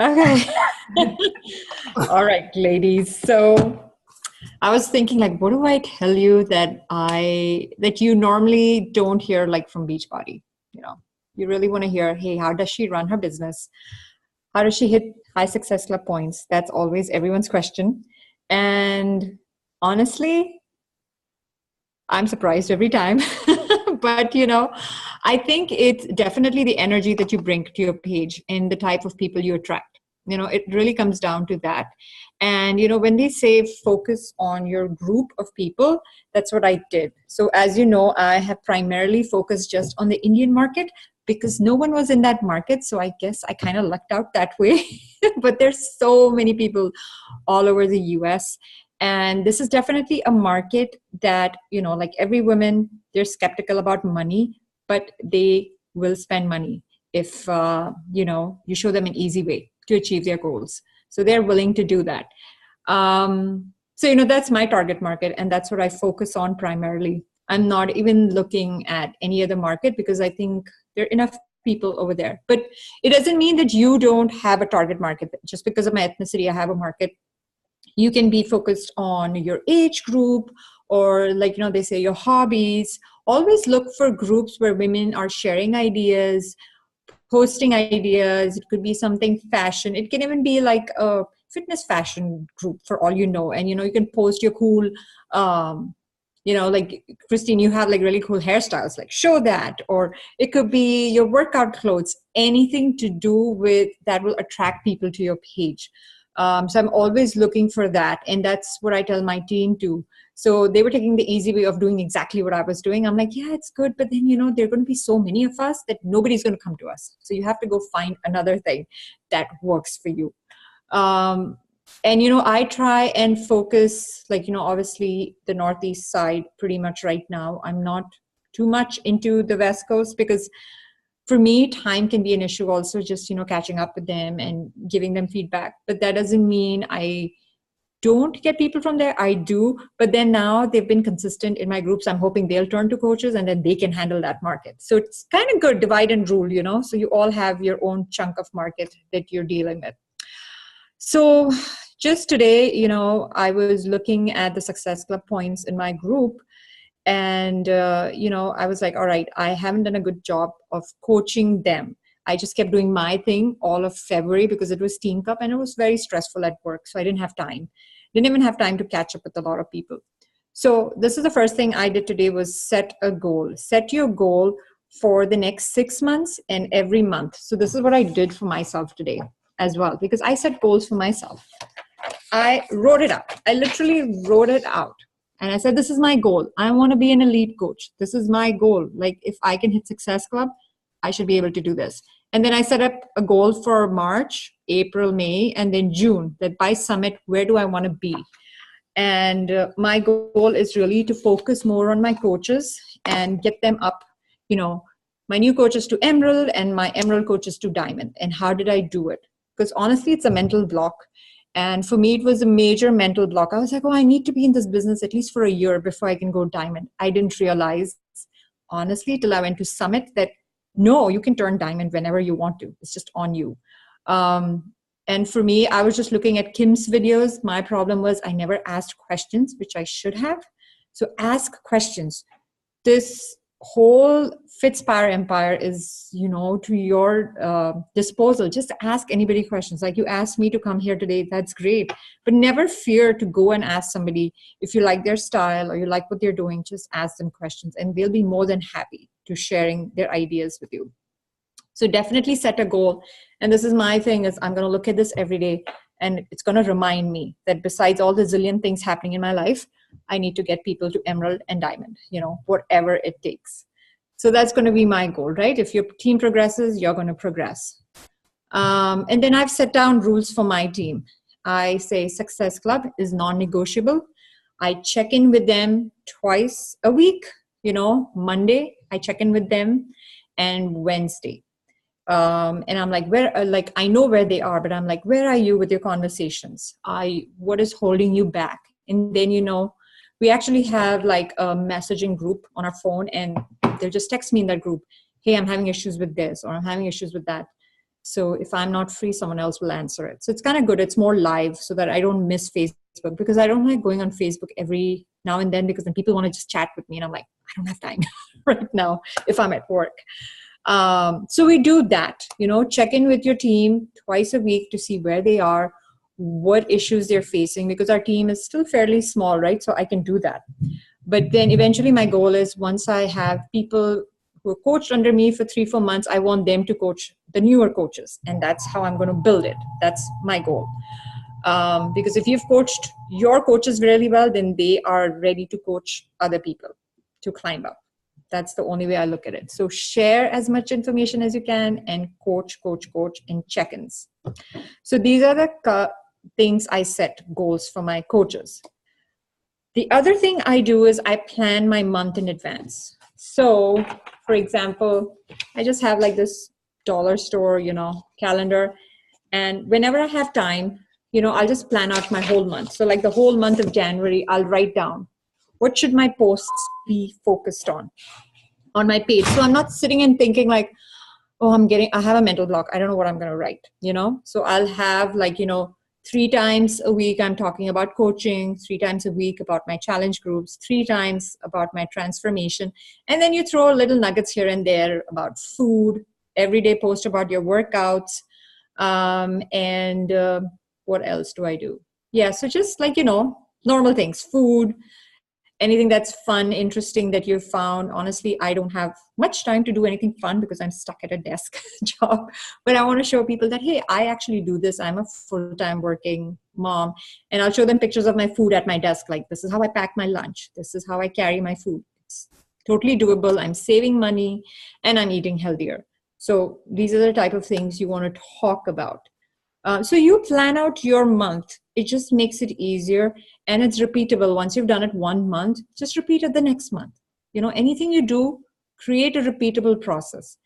Okay. All right, ladies. So I was thinking like, what do I tell you that you normally don't hear like from Beachbody? You know, you really want to hear, hey, how does she run her business? How does she hit high success club points? That's always everyone's question. And honestly, I'm surprised every time. But, I think it's definitely the energy that you bring to your page and the type of people you attract. It really comes down to that. And, when they say focus on your group of people, that's what I did. So, as you know, I have primarily focused just on the Indian market because no one was in that market. So, I guess I kind of lucked out that way. But there's so many people all over the US. And this is definitely a market that, like every woman, they're skeptical about money, but they will spend money if, you show them an easy way to achieve their goals. So they're willing to do that. So, that's my target market, and that's what I focus on primarily. I'm not even looking at any other market because I think there are enough people over there. But it doesn't mean that you don't have a target market. Just because of my ethnicity, I have a market. You can be focused on your age group, or like they say, your hobbies. Always look for groups where women are sharing ideas, posting ideas. It could be something fashion. It can even be like a fitness fashion group for all you know. And you can post your cool like Christine, you have like really cool hairstyles, like show that. Or it could be your workout clothes, anything to do with that will attract people to your page. So I'm always looking for that. And that's what I tell my team too. So they were taking the easy way of doing exactly what I was doing. I'm like, yeah, it's good. But then, there are going to be so many of us that nobody's going to come to us. So you have to go find another thing that works for you. And, I try and focus, like, obviously the Northeast side pretty much right now. I'm not too much into the West Coast because for me, time can be an issue also, just, catching up with them and giving them feedback. But that doesn't mean I don't get people from there. I do. But then now they've been consistent in my groups. I'm hoping they'll turn to coaches and then they can handle that market. So it's kind of good, divide and rule, so you all have your own chunk of market that you're dealing with. So just today, I was looking at the Success Club points in my group. And, I was like, all right, I haven't done a good job of coaching them. I just kept doing my thing all of February because it was Teen Cup and it was very stressful at work. So I didn't have time. Didn't even have time to catch up with a lot of people. So this is the first thing I did today was set a goal. Set your goal for the next 6 months and every month. So this is what I did for myself today as well, because I set goals for myself. I wrote it out. I literally wrote it out. And I said, this is my goal. I want to be an elite coach. This is my goal. Like if I can hit Success Club, I should be able to do this. And then I set up a goal for March, April, May, and then June, that by summit, where do I want to be? And my goal is really to focus more on my coaches and get them up, my new coaches to Emerald and my Emerald coaches to Diamond. And how did I do it? Because honestly, it's a mental block. And for me, it was a major mental block. I was like, oh, I need to be in this business at least for a year before I can go Diamond. I didn't realize, honestly, till I went to Summit, that no, you can turn Diamond whenever you want to. It's just on you. And for me, I was just looking at Kim's videos. My problem was I never asked questions, which I should have. So ask questions. This whole Fitspire empire is, to your disposal. Just ask anybody questions. Like you asked me to come here today, that's great. But never fear to go and ask somebody if you like their style or you like what they're doing. Just ask them questions and they'll be more than happy to sharing their ideas with you. So definitely set a goal. And this is my thing is I'm going to look at this every day and it's going to remind me that besides all the zillion things happening in my life, I need to get people to Emerald and Diamond, whatever it takes. So that's going to be my goal, right? If your team progresses, you're going to progress. And then I've set down rules for my team. I say Success Club is non-negotiable. I check in with them twice a week. Monday, I check in with them and Wednesday. And I'm like, I know where they are, but I'm like, where are you with your conversations? What is holding you back? And then, we actually have like a messaging group on our phone and they'll just text me in that group. Hey, I'm having issues with this or I'm having issues with that. So if I'm not free, someone else will answer it. So it's kind of good. It's more live so that I don't miss Facebook, because I don't like going on Facebook every now and then, because then people want to just chat with me and I'm like, I don't have time right now if I'm at work. So we do that, check in with your team twice a week to see where they are, what issues they're facing, because our team is still fairly small, right? So I can do that. But then eventually my goal is, once I have people who are coached under me for 3-4 months, I want them to coach the newer coaches. And that's how I'm going to build it. That's my goal. Because if you've coached your coaches really well, then they are ready to coach other people to climb up. That's the only way I look at it. So share as much information as you can, and coach, and check-ins. So these are the things I set goals for my coaches. The other thing I do is I plan my month in advance. So, for example, I just have like this dollar store, calendar. And whenever I have time, I'll just plan out my whole month. So like the whole month of January, I'll write down, what should my posts be focused on my page? So I'm not sitting and thinking like, oh, I have a mental block. I don't know what I'm going to write, So I'll have 3 times a week, I'm talking about coaching, 3 times a week about my challenge groups, 3 times about my transformation. And then you throw little nuggets here and there about food, everyday post about your workouts. And what else do I do? Yeah, so just normal things, food, anything that's fun, interesting that you've found. Honestly, I don't have much time to do anything fun because I'm stuck at a desk job. But I want to show people that, hey, I actually do this. I'm a full-time working mom. And I'll show them pictures of my food at my desk. Like, this is how I pack my lunch. This is how I carry my food. It's totally doable. I'm saving money and I'm eating healthier. So these are the type of things you want to talk about. So you plan out your month. It just makes it easier, and it's repeatable. Once you've done it 1 month, just repeat it the next month. Anything you do, create a repeatable process.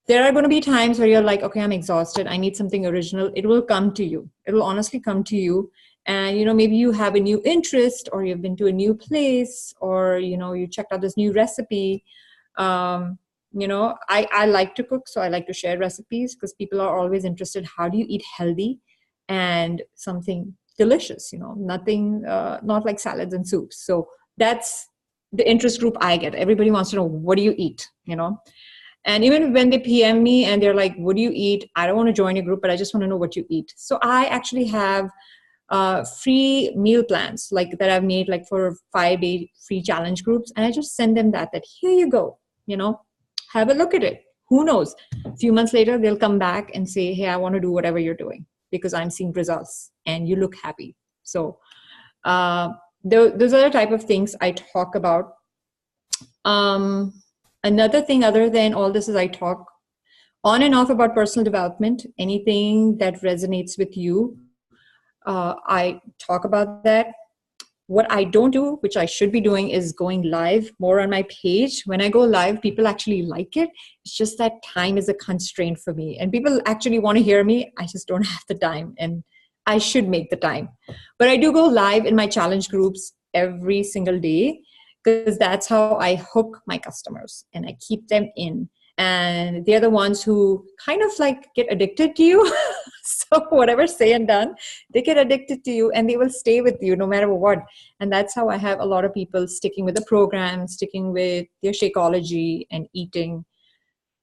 There are going to be times where you're like, okay, I'm exhausted. I need something original. It will come to you. It will honestly come to you. And, maybe you have a new interest, or you've been to a new place, or, you checked out this new recipe. I like to cook, so I like to share recipes because people are always interested. How do you eat healthy and something delicious? Nothing, not like salads and soups. So that's the interest group I get. Everybody wants to know, what do you eat? And even when they PM me and they're like, what do you eat? I don't want to join your group, but I just want to know what you eat. So I actually have free meal plans that I've made for 5-day free challenge groups. And I just send them that here you go, have a look at it. Who knows? A few months later, they'll come back and say, hey, I want to do whatever you're doing because I'm seeing results and you look happy. So those are the type of things I talk about. Another thing other than all this is I talk on and off about personal development. Anything that resonates with you, I talk about that. What I don't do, which I should be doing, is going live more on my page. When I go live, people actually like it. It's just that time is a constraint for me. And people actually want to hear me. I just don't have the time. And I should make the time. But I do go live in my challenge groups every single day, because that's how I hook my customers and I keep them in. And they're the ones who kind of get addicted to you. So whatever say and done, they get addicted to you and they will stay with you no matter what. And that's how I have a lot of people sticking with the program, sticking with their Shakeology and eating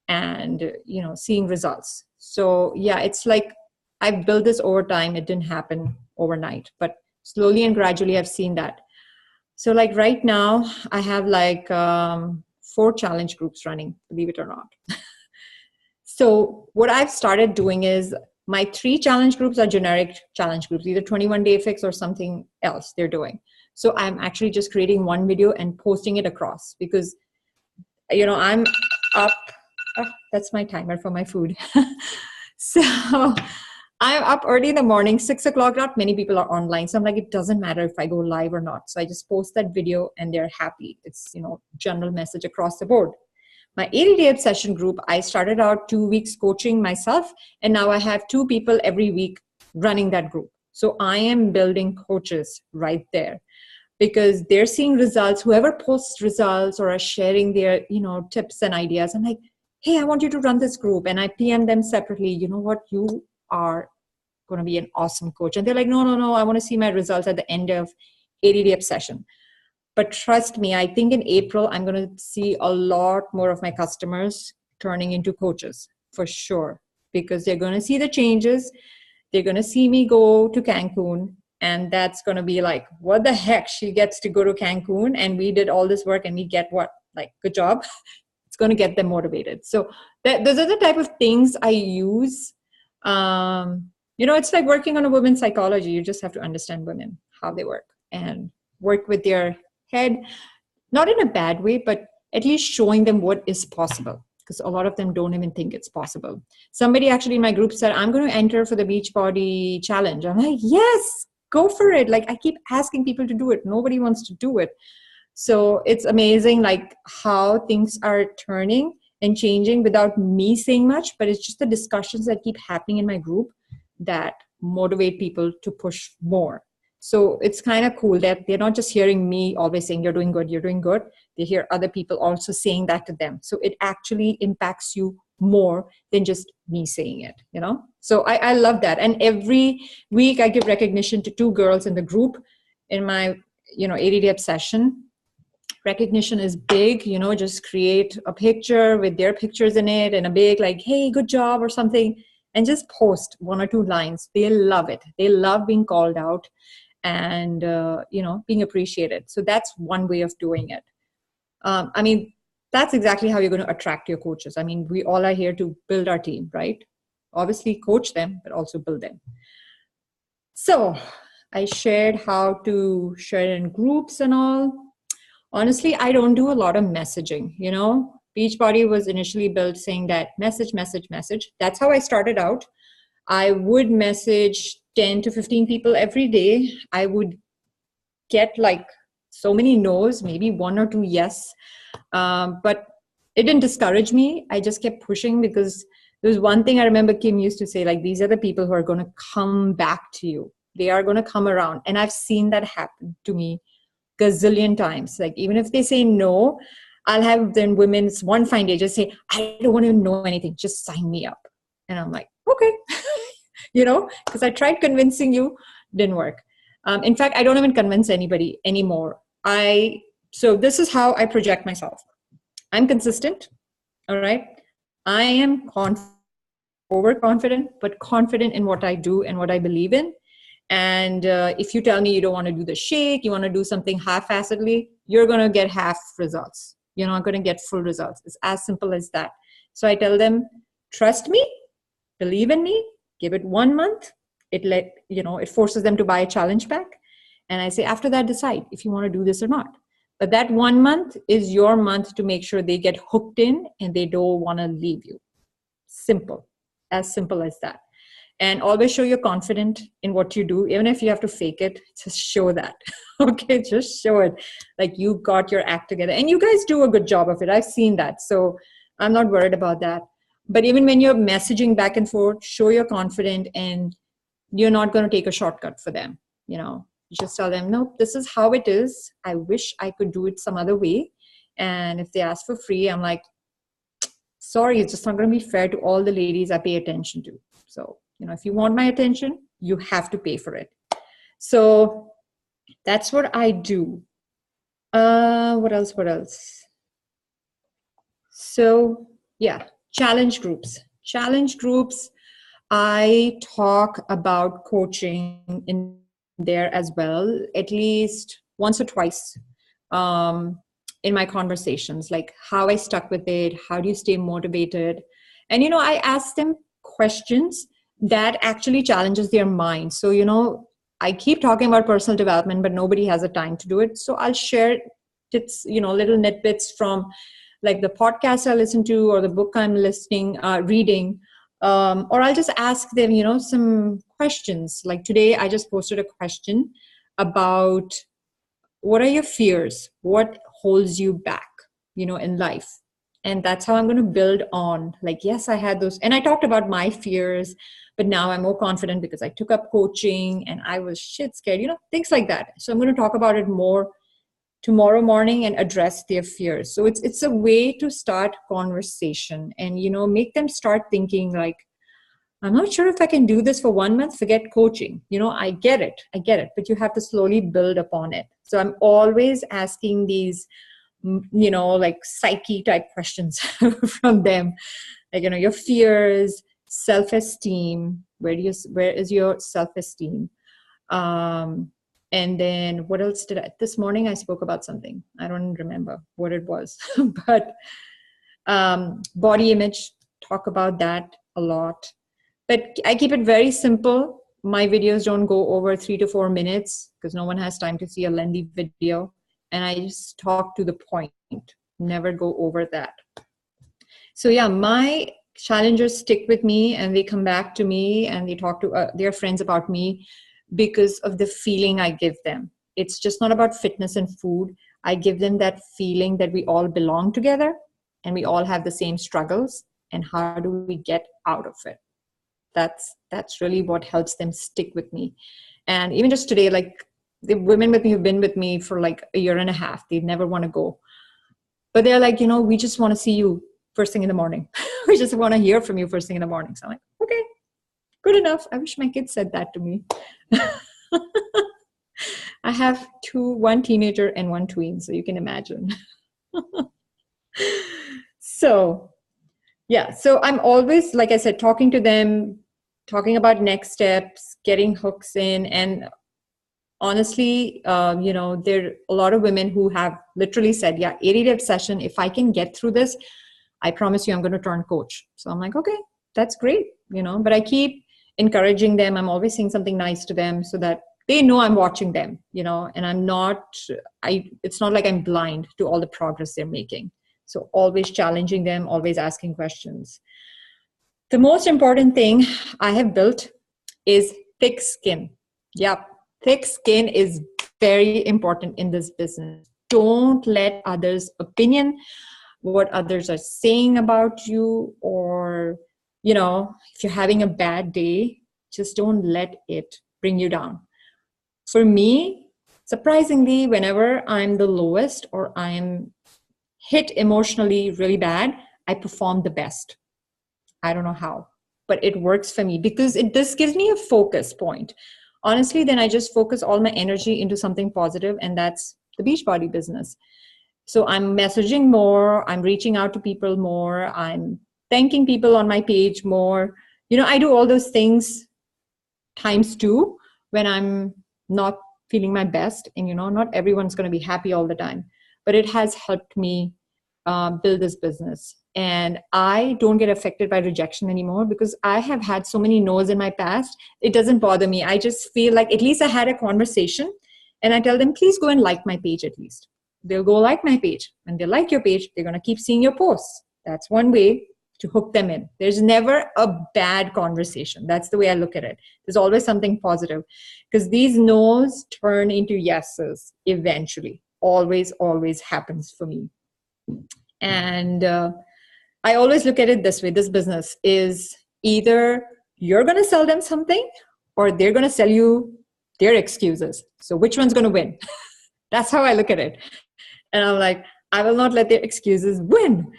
and, seeing results. So yeah, it's I've built this over time. It didn't happen overnight, but slowly and gradually I've seen that. So right now I have 4 challenge groups running, believe it or not. So what I've started doing is my 3 challenge groups are generic challenge groups, either 21-day fix or something else they're doing. So I'm actually just creating one video and posting it across because, I'm up. Oh, that's my timer for my food. So I'm up early in the morning, 6 o'clock. Not many people are online. So I'm it doesn't matter if I go live or not. So I just post that video and they're happy. It's, general message across the board. My 80-day obsession group, I started out 2 weeks coaching myself. And now I have 2 people every week running that group. So I am building coaches right there because they're seeing results. Whoever posts results or are sharing their, tips and ideas, I'm hey, I want you to run this group. And I PM them separately, you know what, you are going to be an awesome coach. And they're like, no, no, no, I want to see my results at the end of 80-day session. But trust me, I think in April, I'm going to see a lot more of my customers turning into coaches for sure, because they're going to see the changes. They're going to see me go to Cancun, and that's going to be like, what the heck? She gets to go to Cancun and we did all this work and we get what? Like, good job. It's going to get them motivated. So those are the type of things I use. It's like working on a woman's psychology. You just have to understand women, how they work, and work with their head, not in a bad way, but at least showing them what is possible, because a lot of them don't even think it's possible. Somebody actually in my group said, I'm going to enter for the Beachbody challenge. I'm like, yes, go for it. Like, I keep asking people to do it. Nobody wants to do it. So it's amazing, like, how things are turning and changing without me saying much, but it's just the discussions that keep happening in my group that motivate people to push more. So it's kind of cool that they're not just hearing me always saying, you're doing good, you're doing good. They hear other people also saying that to them. So it actually impacts you more than just me saying it, you know? So I love that. And every week I give recognition to 2 girls in the group in my, 80-day obsession. Recognition is big, just create a picture with their pictures in it and a big like, hey, good job or something, and just post 1 or 2 lines. They love it. They love being called out and, being appreciated. So that's one way of doing it. That's exactly how you're going to attract your coaches. I mean, we all are here to build our team, right? Obviously coach them, but also build them. So I shared how to share in groups and all. Honestly, I don't do a lot of messaging, Beachbody was initially built saying that message, message, message. That's how I started out. I would message 10 to 15 people every day. I would get like so many no's, maybe 1 or 2 yes. But it didn't discourage me. I just kept pushing, because there was one thing I remember Kim used to say, like, these are the people who are going to come back to you. They are going to come around. And I've seen that happen to me gazillion times. Like, even if they say no, I'll have then women's one fine day just say, I don't want to know anything, just sign me up. And I'm like, okay, because I tried convincing you, didn't work. In fact, I don't even convince anybody anymore. So this is how I project myself. I'm consistent. All right. I am overconfident, but confident in what I do and what I believe in. And if you tell me you don't want to do the shake, you want to do something half-assedly, you're going to get half results. You're not going to get full results. It's as simple as that. So I tell them, trust me, believe in me, give it 1 month. It forces them to buy a challenge pack. And I say, after that, decide if you want to do this or not. But that 1 month is your month to make sure they get hooked in and they don't want to leave you. Simple. As simple as that. And always show you're confident in what you do. Even if you have to fake it, just show that. Okay, just show it. Like, you got your act together. And you guys do a good job of it. I've seen that. So I'm not worried about that. But even when you're messaging back and forth, show you're confident and you're not going to take a shortcut for them. Just tell them, no, this is how it is. I wish I could do it some other way. And if they ask for free, I'm like, sorry, it's just not going to be fair to all the ladies I pay attention to. So, if you want my attention, you have to pay for it. So that's what I do. What else? So yeah, challenge groups. I talk about coaching in there as well, at least once or twice in my conversations, like how I stuck with it, how do you stay motivated? And, I ask them questions that actually challenges their mind. So, I keep talking about personal development, but nobody has the time to do it. So I'll share tips, little tidbits from like the podcast I listen to or the book I'm reading. Or I'll just ask them, some questions. Like today, I just posted a question about what are your fears? What holds you back, in life? And that's how I'm going to build on. Like, yes, I had those. And I talked about my fears, but now I'm more confident because I took up coaching and I was shit scared, things like that. So I'm going to talk about it more tomorrow morning and address their fears. So it's a way to start conversation and, make them start thinking like, I'm not sure if I can do this for 1 month, forget coaching. I get it, but you have to slowly build upon it. So I'm always asking these, like psyche type questions from them. Like, your fears, self-esteem, where is your self-esteem? And then what else this morning I spoke about something. I don't remember what it was, but body image, talk about that a lot. But I keep it very simple. My videos don't go over 3 to 4 minutes because no one has time to see a lengthy video. And I just talk to the point, never go over that. So yeah, my challengers stick with me and they come back to me and they talk to their friends about me because of the feeling I give them. It's just not about fitness and food. I give them that feeling that we all belong together and we all have the same struggles, and how do we get out of it? That's really what helps them stick with me. And even just today, like the women with me who've been with me for like a year and a half, they never want to go. But they're like, we just want to see you first thing in the morning. We just want to hear from you first thing in the morning. So I'm like, okay, good enough. I wish my kids said that to me. I have one teenager and one tween, so you can imagine. So yeah, so I'm always, like I said, talking to them, talking about next steps, getting hooks in. And honestly, there are a lot of women who have literally said, yeah, 80-day session, if I can get through this, I promise you I'm going to turn coach. So I'm like, okay, that's great, but I keep encouraging them. I'm always saying something nice to them so that they know I'm watching them, and it's not like I'm blind to all the progress they're making. So always challenging them, always asking questions. The most important thing I have built is thick skin. Yep. Thick skin is very important in this business. Don't let others' opinion, what others are saying about you, or, if you're having a bad day, just don't let it bring you down. For me, surprisingly, whenever I'm the lowest or I'm hit emotionally really bad, I perform the best. I don't know how, but it works for me because this gives me a focus point. Honestly, then I just focus all my energy into something positive, and that's the Beachbody business. So I'm messaging more, I'm reaching out to people more, I'm thanking people on my page more. I do all those things times 2 when I'm not feeling my best. And, not everyone's going to be happy all the time, but it has helped me build this business. And I don't get affected by rejection anymore because I have had so many no's in my past. It doesn't bother me. I just feel like at least I had a conversation, and I tell them, please go and like my page at least. They'll go like my page. When they like your page, they're going to keep seeing your posts. That's one way to hook them in. There's never a bad conversation. That's the way I look at it. There's always something positive, because these no's turn into yeses eventually. Always, always happens for me. And I always look at it this way. This business is either you're going to sell them something or they're going to sell you their excuses. So which one's going to win? That's how I look at it. And I'm like, I will not let their excuses win.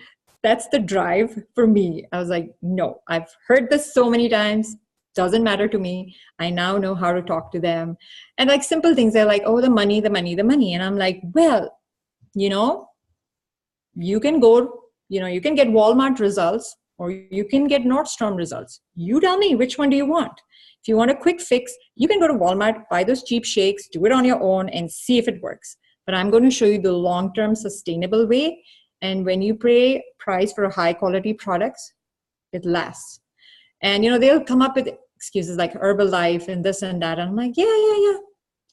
That's the drive for me. I was like, no, I've heard this so many times. Doesn't matter to me. I now know how to talk to them. And like simple things, they're like, oh, the money, the money, the money. And I'm like, well, you can go, you can get Walmart results or you can get Nordstrom results. You tell me, which one do you want? If you want a quick fix, you can go to Walmart, buy those cheap shakes, do it on your own and see if it works. But I'm going to show you the long-term sustainable way. And when you pay price for high quality products, it lasts. And, they'll come up with excuses like Herbalife and this and that. And I'm like, yeah.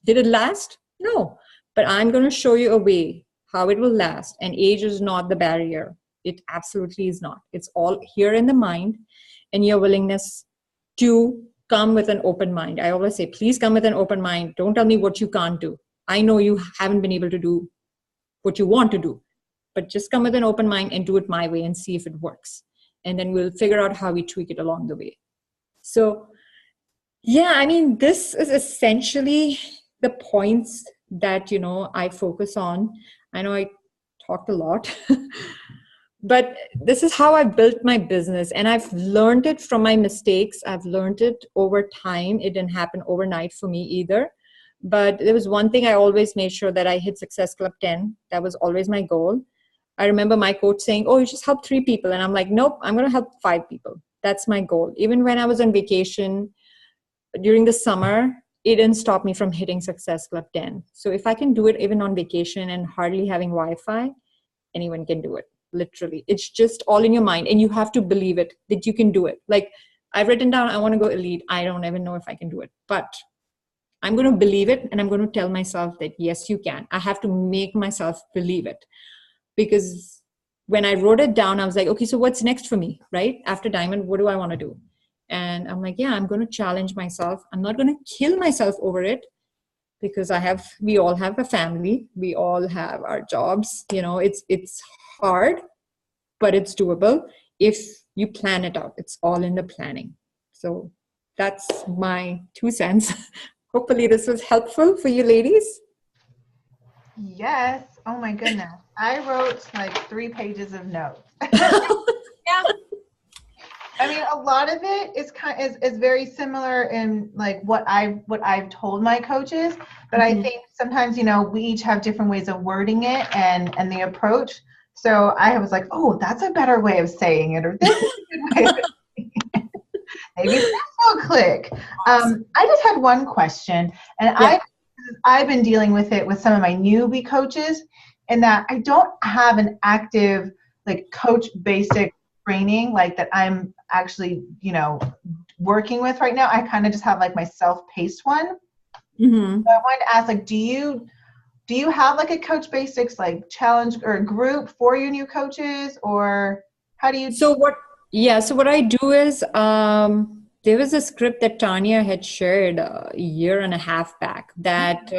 Did it last? No. But I'm going to show you a way how it will last. And age is not the barrier. It absolutely is not. It's all here in the mind and your willingness to come with an open mind. I always say, please come with an open mind. Don't tell me what you can't do. I know you haven't been able to do what you want to do, but just come with an open mind and do it my way and see if it works. And then we'll figure out how we tweak it along the way. So yeah, this is essentially the points that, I focus on. I know I talked a lot, but this is how I built my business, and I've learned it from my mistakes. I've learned it over time. It didn't happen overnight for me either. But there was one thing I always made sure that I hit Success Club 10. That was always my goal. I remember my coach saying, "Oh, you just help 3 people." And I'm like, "Nope, I'm going to help 5 people." That's my goal. Even when I was on vacation during the summer, it didn't stop me from hitting Success Club 10. So if I can do it even on vacation and hardly having Wi-Fi, anyone can do it. Literally. It's just all in your mind, and you have to believe it that you can do it. Like, I've written down, I want to go elite. I don't even know if I can do it, but I'm going to believe it, and I'm going to tell myself that yes, you can. I have to make myself believe it, because when I wrote it down, I was like, okay, so what's next for me, right? After Diamond, what do I want to do? And I'm like, yeah, I'm going to challenge myself. I'm not going to kill myself over it, because we all have a family. We all have our jobs. It's hard, but it's doable if you plan it out. It's all in the planning. So that's my 2 cents. Hopefully this was helpful for you ladies. Yes. Oh my goodness. I wrote like 3 pages of notes. Yeah. I mean, a lot of it is very similar in like what I've told my coaches, but I think sometimes, we each have different ways of wording it and the approach. So I was like, oh, that's a better way of saying it, or this is a good way of saying it. Maybe this will click. I just had one question, and Yeah. I've been dealing with it with some of my newbie coaches, in that I don't have an active like coach basic training like that I'm actually, working with right now. I kind of just have like my self-paced one. Mm-hmm. So I wanted to ask, like, do you have like a coach basics like challenge or a group for your new coaches, or how do you? So what I do is, there was a script that Tanya had shared a year and a half back that,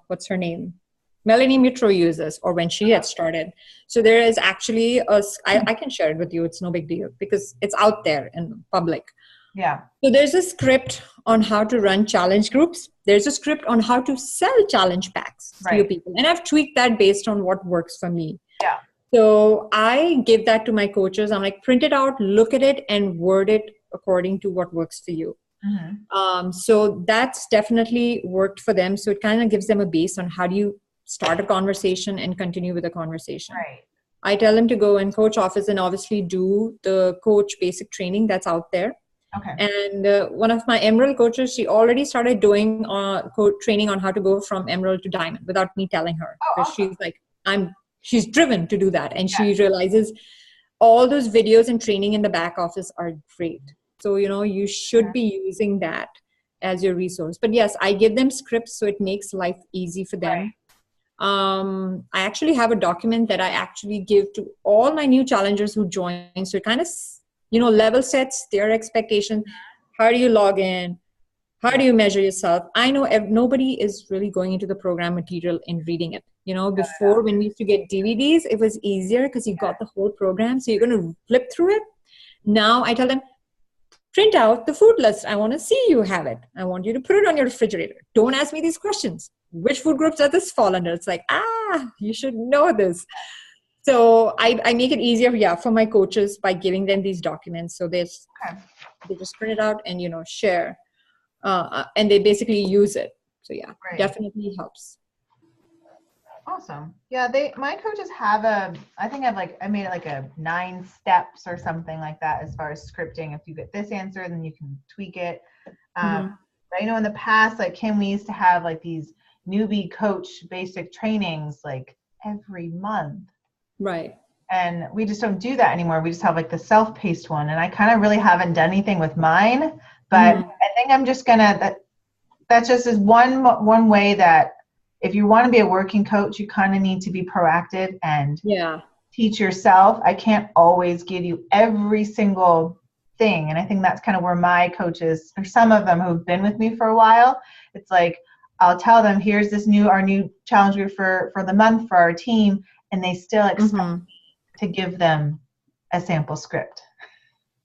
what's her name? Melanie Mitro uses, or when she had started. So there is actually I can share it with you. It's no big deal because it's out there in public. Yeah. So there's a script on how to run challenge groups. There's a script on how to sell challenge packs to your people. And I've tweaked that based on what works for me. Yeah. So I give that to my coaches. I'm like, print it out, look at it, and word it according to what works for you. So that's definitely worked for them. So it kind of gives them a base on how do you start a conversation and continue with a conversation. Right. I tell them to go in coach office and obviously do the coach basic training that's out there. Okay. And one of my Emerald coaches, she already started doing training on how to go from Emerald to Diamond without me telling her. Because she's like, she's driven to do that. And she realizes all those videos and training in the back office are great. So, you should be using that as your resource. But yes, I give them scripts so it makes life easy for them. Right. I actually have a document that I actually give to all my new challengers who join. So it kind of, level sets their expectation. How do you log in? How do you measure yourself? I know nobody is really going into the program material and reading it. Before when we used to get DVDs, it was easier because you got the whole program. So you're going to flip through it. Now I tell them, print out the food list. I want to see you have it. I want you to put it on your refrigerator. Don't ask me these questions. Which food groups does this fall under? It's like, you should know this. So I make it easier, for my coaches by giving them these documents. So they just print it out and, share. And they basically use it. So definitely helps. Awesome. Yeah, my coaches have I made it like a 9 steps or something like that as far as scripting. If you get this answer, then you can tweak it. But I know in the past, like Kim, we used to have like these newbie coach basic trainings like every month. Right. And we just don't do that anymore. We just have like the self-paced one. And I kind of really haven't done anything with mine, but I think I'm just that's just is one way that if you want to be a working coach, you kind of need to be proactive and teach yourself. I can't always give you every single thing. And I think that's kind of where my coaches, or some of them who've been with me for a while, it's like, I'll tell them, here's our new challenge group for the month for our team. And they still expect me to give them a sample script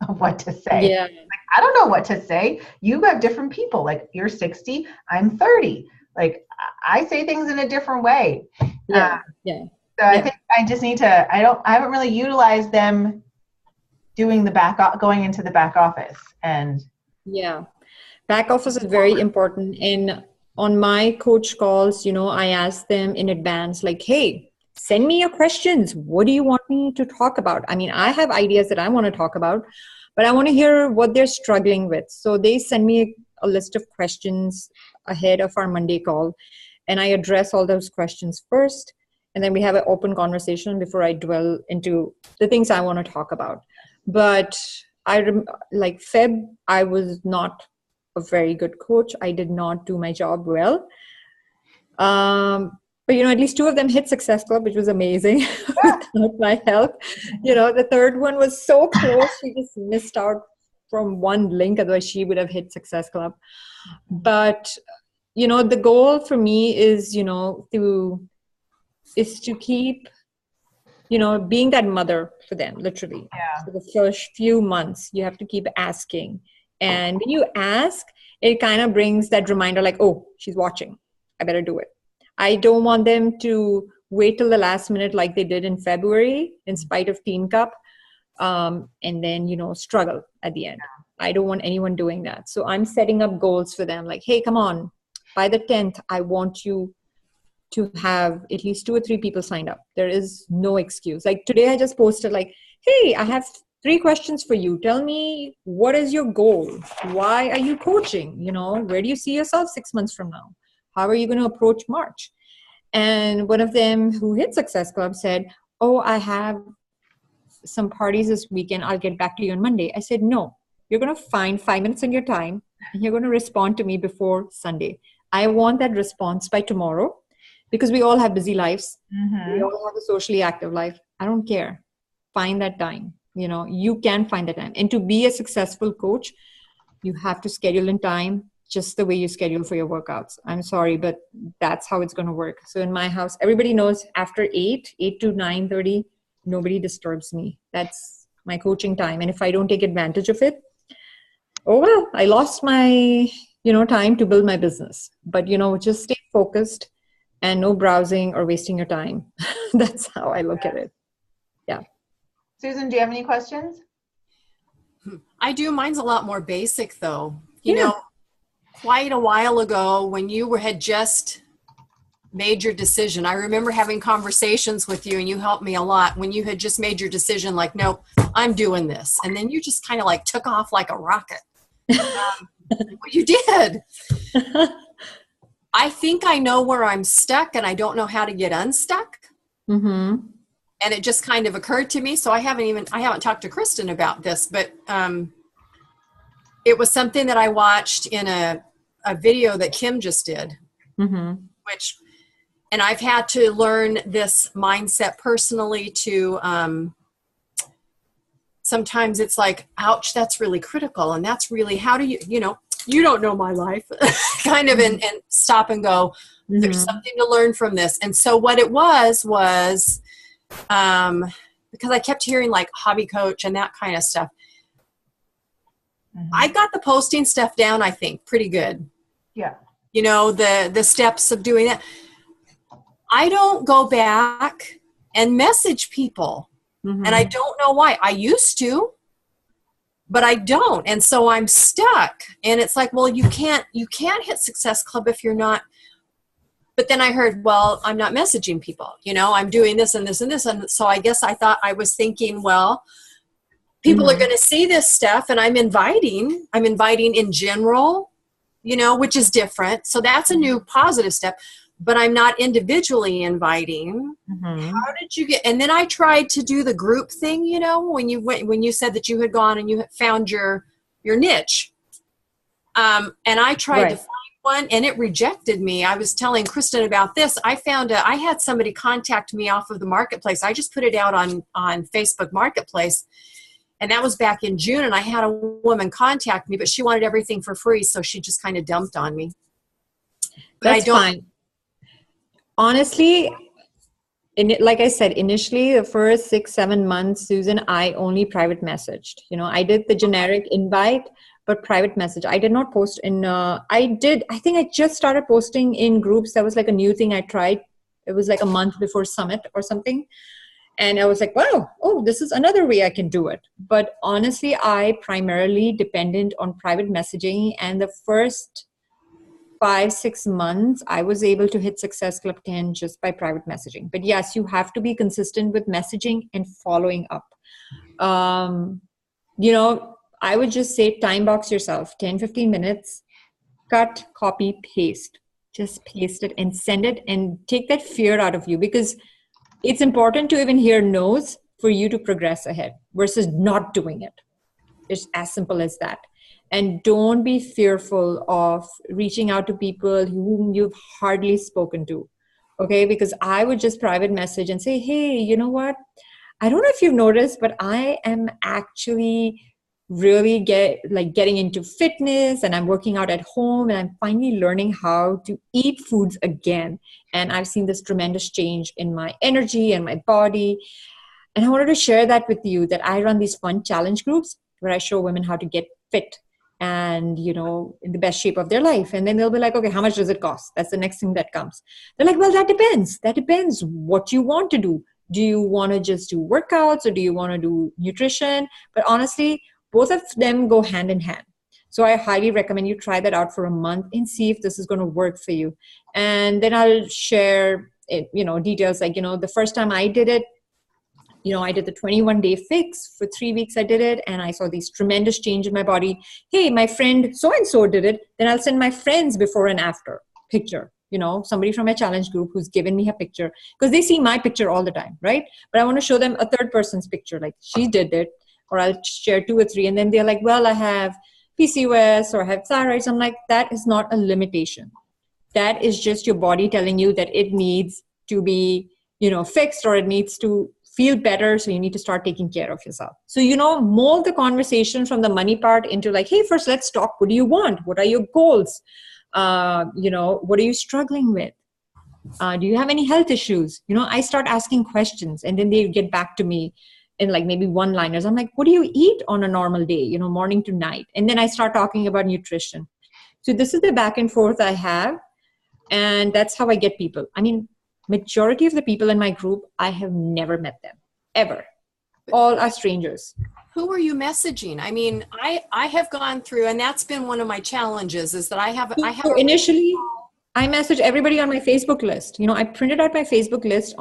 of what to say. Yeah. Like, I don't know what to say. You have different people. Like, you're 60, I'm 30. like I say things in a different way. Yeah. Yeah. So I think I just need to, I haven't really utilized them doing going into the back office. And Yeah. Back office is very important. And on my coach calls, I ask them in advance, like, hey, send me your questions. What do you want me to talk about? I mean, I have ideas that I want to talk about, but I want to hear what they're struggling with. So they send me a list of questions ahead of our Monday call, and I address all those questions first. And then we have an open conversation before I dwell into the things I want to talk about. But like Feb, I was not a very good coach. I did not do my job well. But at least 2 of them hit Success Club, which was amazing without my help. The third one was so close. She just missed out from one link, otherwise she would have hit Success Club. But the goal for me is to keep being that mother for them, literally. yeah. For the first few months you have to keep asking, and when you ask, it kind of brings that reminder, like, oh, she's watching, I better do it. I don't want them to wait till the last minute like they did in February in spite of Teen Cup, and then struggle at the end. I don't want anyone doing that. So I'm setting up goals for them, like, hey, come on, by the 10th I want you to have at least 2 or 3 people signed up. There is no excuse. Like today I just posted, like, hey, I have 3 questions for you. Tell me, what is your goal? Why are you coaching? Where do you see yourself 6 months from now? How are you going to approach March? And one of them who hit Success Club said, oh, I have some parties this weekend. I'll get back to you on Monday. I said, no, you're going to find 5 minutes in your time and you're going to respond to me before Sunday. I want that response by tomorrow, because we all have busy lives. Mm-hmm. We all have a socially active life. I don't care. Find that time. You can find that time. And to be a successful coach, you have to schedule in time just the way you schedule for your workouts. I'm sorry, but that's how it's going to work. So in my house, everybody knows after 8 to 9:30, nobody disturbs me. That's my coaching time. And if I don't take advantage of it, oh, well, I lost my, time to build my business. But, just stay focused and no browsing or wasting your time. That's how I look at it. Yeah. Susan, do you have any questions? I do. Mine's a lot more basic, though. Quite a while ago when you had just made your decision, I remember having conversations with you, and you helped me a lot when you had just made your decision, like, nope, I'm doing this. And then you just kind of like took off like a rocket. You did. I think I know where I'm stuck and I don't know how to get unstuck. Mm-hmm. And it just kind of occurred to me. So I haven't talked to Kristen about this, but it was something that I watched in a video that Kim just did, mm-hmm. And I've had to learn this mindset personally to, sometimes it's like, ouch, that's really critical. And that's really, how do you don't know my life kind of, and stop and go, there's something to learn from this. And so what it was, because I kept hearing like hobby coach and that kind of stuff. I got the posting stuff down, I think, pretty good. Yeah. The steps of doing that. I don't go back and message people. Mm-hmm. And I don't know why. I used to, but I don't. And so I'm stuck. And it's like, well, you can't hit Success Club if you're not. But then I heard, well, I'm not messaging people. I'm doing this and this and this. And so I guess I was thinking, well, people are going to see this stuff, and I'm inviting in general, which is different. So that's a new positive step. But I'm not individually inviting. Mm-hmm. How did you get? And then I tried to do the group thing, when you said that you had gone and you had found your niche. And I tried to find one, and it rejected me. I was telling Kristen about this. I had somebody contact me off of the marketplace. I just put it out on Facebook Marketplace. And that was back in June. And I had a woman contact me, but she wanted everything for free. So she just kind of dumped on me. But That's fine. Honestly, like I said, initially the first 6-7 months, Susan, I only private messaged. I did the generic invite, but private message. I did not post in, I think I just started posting in groups. That was like a new thing I tried. It was like a month before Summit or something. And I was like, wow, this is another way I can do it. But honestly, I primarily dependent on private messaging. And the first 5-6 months, I was able to hit Success Club 10 just by private messaging. But yes, you have to be consistent with messaging and following up. I would just say time box yourself 10-15 minutes, cut, copy, paste. Just paste it and send it and take that fear out of you, because it's important to even hear no's for you to progress ahead versus not doing it. It's as simple as that. And don't be fearful of reaching out to people whom you've hardly spoken to. Okay, because I would just private message and say, hey, you know what? I don't know if you've noticed, but I am actually really getting into fitness, and I'm working out at home, and I'm finally learning how to eat foods again. And I've seen this tremendous change in my energy and my body. And I wanted to share that with you, that I run these fun challenge groups where I show women how to get fit and, in the best shape of their life. And then they'll be like, okay, how much does it cost? That's the next thing that comes. They're like, well, that depends. That depends what you want to do. Do you want to just do workouts, or do you want to do nutrition? But honestly, both of them go hand in hand. So I highly recommend you try that out for a month and see if this is going to work for you. And then I'll share details. Like, the first time I did it, I did the 21-day fix. For 3 weeks I did it, and I saw these tremendous change in my body. Hey, my friend so-and-so did it. Then I'll send my friends before and after picture. Somebody from my challenge group who's given me a picture, because they see my picture all the time, right? But I want to show them a third person's picture, like she did it, or I'll share 2 or 3. And then they're like, well, I have PCOS or I have thyroid. So I'm like, that is not a limitation. That is just your body telling you that it needs to be, fixed, or it needs to feel better. So you need to start taking care of yourself. So, mold the conversation from the money part into like, hey, first let's talk. What do you want? What are your goals? What are you struggling with? Do you have any health issues? I start asking questions, and then they get back to me in like maybe one-liners. I'm like, what do you eat on a normal day, morning to night? And then I start talking about nutrition. So this is the back and forth I have. And that's how I get people. I mean, majority of the people in my group, I have never met them, ever. All are strangers. Who are you messaging? I mean, I have gone through, and that's been one of my challenges, is that I have. So initially, I message everybody on my Facebook list. I printed out my Facebook list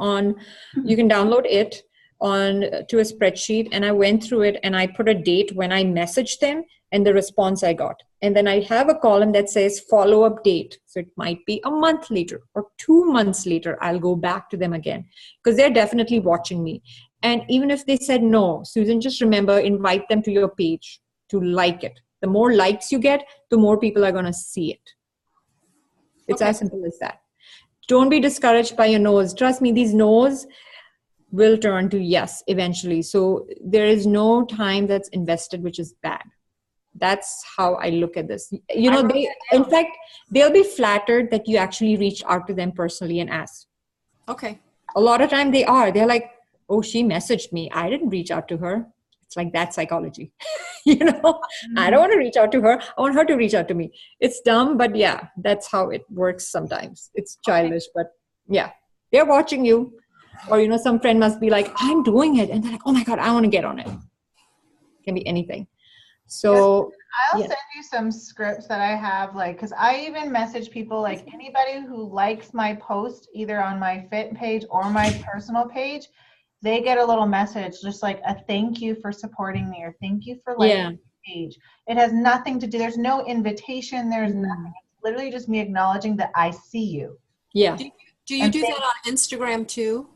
you can download it to a spreadsheet, and I went through it and I put a date when I messaged them and the response I got. And then I have a column that says follow-up date. So it might be a month later or 2 months later, I'll go back to them again, because they're definitely watching me. And even if they said no, Susan, just remember, invite them to your page to like it. The more likes you get, the more people are going to see it. It's as simple as that. Don't be discouraged by your no's. Trust me, these no's will turn to yes eventually. So there is no time that's invested, which is bad. That's how I look at this. In fact, they'll be flattered that you actually reached out to them personally and asked. Okay. A lot of time they're like, oh, she messaged me. I didn't reach out to her. It's like that psychology. I don't want to reach out to her. I want her to reach out to me. It's dumb, but yeah, that's how it works sometimes. It's childish, but yeah, they're watching you. Or, some friend must be like, I'm doing it. And they're like, oh my God, I want to get on it. It can be anything. So I'll send you some scripts that I have, because I even message people, like anybody who likes my post either on my Fit page or my personal page, they get a little message, just like a thank you for supporting me, or thank you for liking the page. It has nothing to do. There's no invitation. There's nothing. It's literally just me acknowledging that I see you. Yeah. Do you do that on Instagram too?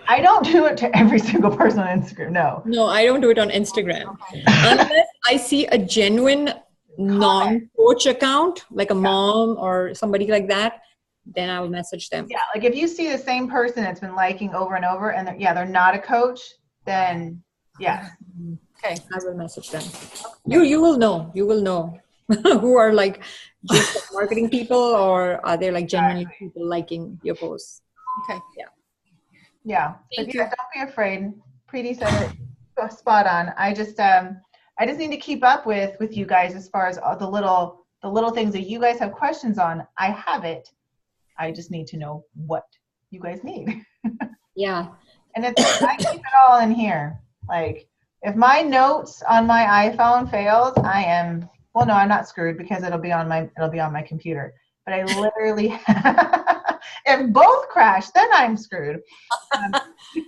I don't do it to every single person on Instagram. No, I don't do it on Instagram. Unless I see a genuine non-coach account, like a mom or somebody like that, then I will message them. Yeah, like if you see the same person that's been liking over and over, and they're not a coach, then yeah. Okay, I will message them. You will know. You will know who are like just marketing people, or are they like genuinely people liking your posts. Okay. Yeah. Yeah. Thank But you. yeah, don't be afraid. Preeti said it spot on. I just need to keep up with you guys as far as all the little things that you guys have questions on. I have it. I just need to know what you guys need. Yeah. And I keep it all in here. Like, if my notes on my iPhone fails, well, no, I'm not screwed because it'll be on my computer. But I literally, if both crash, then I'm screwed.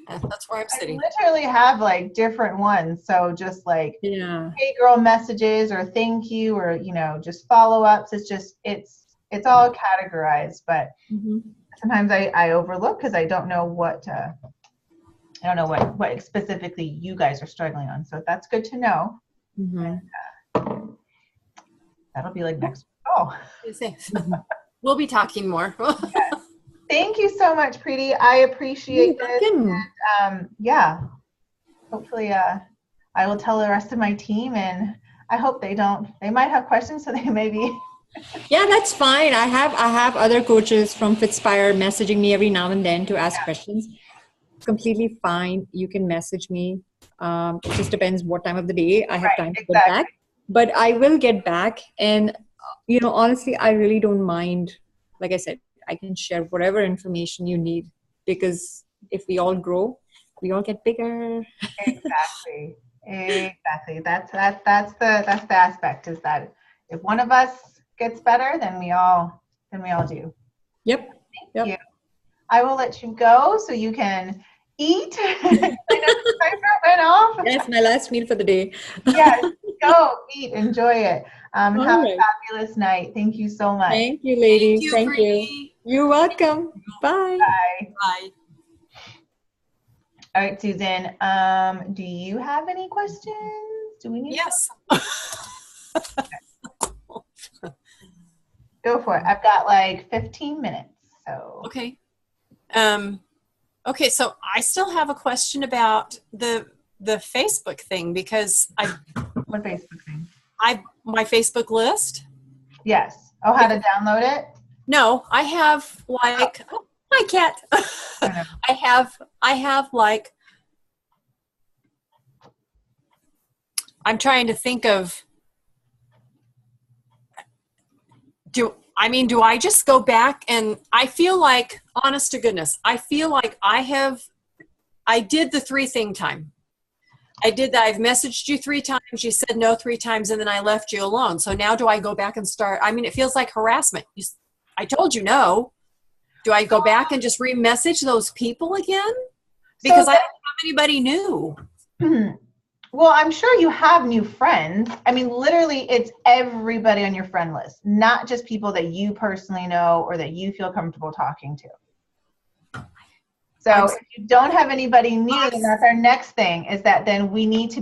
That's where I'm I sitting. literally have like different ones. So just like, Yeah. hey girl messages or thank you or, just follow-ups. It's all categorized, but sometimes I overlook because I don't know what specifically you guys are struggling on. So that's good to know. And, that'll be like next week. Oh, We'll be talking more. thank you so much, Preeti. I appreciate it. Yeah, hopefully I will tell the rest of my team, and I hope they might have questions, so they maybe. Yeah, that's fine. I have other coaches from Fitspire messaging me every now and then to ask questions. Completely fine. You can message me. It just depends what time of the day I have time to get back. But I will get back. And, honestly, I really don't mind. Like I said, I can share whatever information you need, because if we all grow, we all get bigger. Exactly. That's the aspect, is that if one of us gets better, then we all do. Yep. Thank you. I will let you go so you can eat. I know the timer went off. That's my last meal for the day. Yes, go eat, enjoy it. Have a fabulous night. Thank you so much. Thank you, ladies. Thank you. You're welcome. Bye. Bye. Bye. All right, Susan. Do you have any questions? Do we need? Yes. Go for it. I've got like 15 minutes. So. Okay. Okay, so I still have a question about the Facebook thing, because What Facebook thing? my Facebook list. Yes. Oh, how to download it? No, I have like hi cat. I have like, I'm trying to think of, do I just go back, and I feel like, honest to goodness, I feel like I did the 3 thing time. I did that. I've messaged you 3 times. You said no 3 times, and then I left you alone. So now do I go back and start? I mean, it feels like harassment. I told you no. Do I go back and just re-message those people again? Because I don't have anybody new. Well, I'm sure you have new friends. I mean, literally, it's everybody on your friend list, not just people that you personally know or that you feel comfortable talking to. So if you don't have anybody new, then that's our next thing, is that then you need to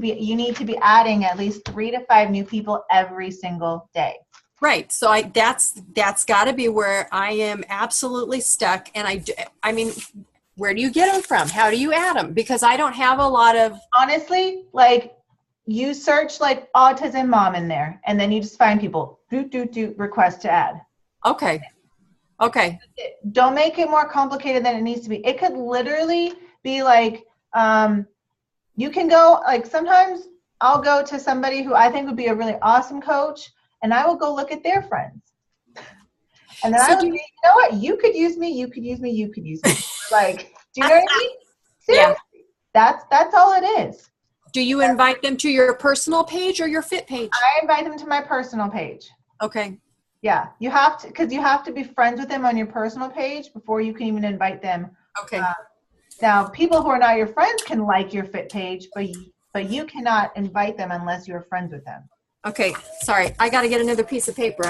be adding at least 3 to 5 new people every single day. Right. So that's got to be where I am absolutely stuck. And I mean, where do you get them from? How do you add them? Because I don't have a lot of. Honestly, like, you search like autism mom in there, and then you just find people, request to add. Okay. Don't make it more complicated than it needs to be. It could literally be like, you can go, like, sometimes I'll go to somebody who I think would be a really awesome coach, and I will go look at their friends. And then I would say, you know what? You could use me. You could use me. You could use me. Like, do you know what I mean? Seriously. Yeah. That's all it is. Do you invite them to your personal page or your Fit page? I invite them to my personal page. Okay. Yeah, you have to, because you have to be friends with them on your personal page before you can even invite them. Okay. Now, people who are not your friends can like your Fit page, but you cannot invite them unless you're friends with them. Okay. Sorry, I got to get another piece of paper.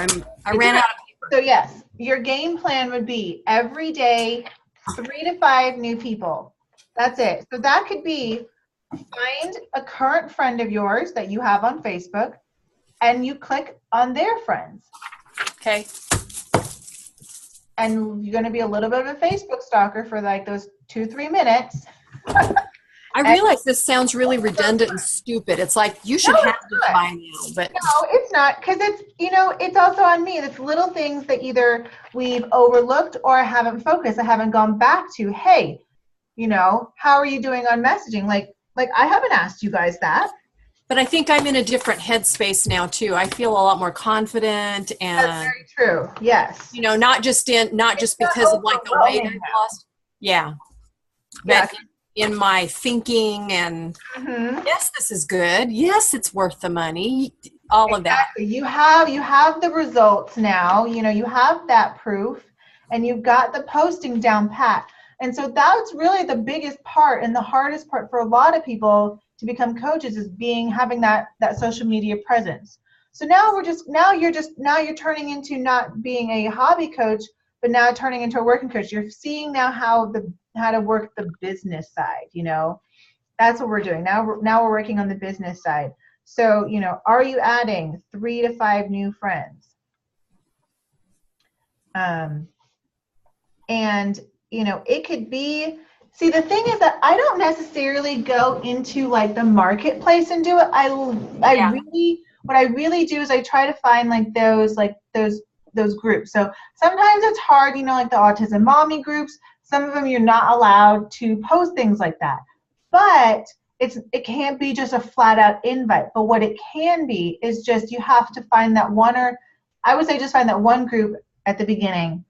I ran out of paper. So yes, your game plan would be every day 3 to 5 new people. That's it. So that could be, find a current friend of yours that you have on Facebook, and you click on their friends. Okay. And you're going to be a little bit of a Facebook stalker for like those 2-3 minutes. I realize this sounds really redundant and stupid. It's like, you should have this by now, but no, it's not, because it's also on me. It's little things that either we've overlooked or I haven't focused. I haven't gone back to, hey, You know, how are you doing on messaging? Like I haven't asked you guys that. But I think I'm in a different headspace now too. I feel a lot more confident, and That's very true. Yes. you know, not just It's not because of like the weight overwhelming I've now. lost. Yeah. Yeah. But in my thinking and Mhm. yes, this is good. Yes, it's worth the money. All of that. Exactly. You have the results now. You know, you have that proof, and you've got the posting down pat. And so that's really the biggest part and the hardest part for a lot of people to become coaches is having that social media presence. So now you're turning into not being a hobby coach, but now turning into a working coach. You're seeing now how to work the business side, you know. That's what we're doing. Now we're working on the business side. So, you know, are you adding 3 to 5 new friends? And, you know, it could be, see, the thing is that I don't necessarily go into like the marketplace and do it. What I really do is I try to find like those groups. So sometimes it's hard, you know, like the autism mommy groups, some of them you're not allowed to post things like that. But it can't be just a flat out invite. But what it can be is just you have to find that one, or I would say just find that one group at the beginning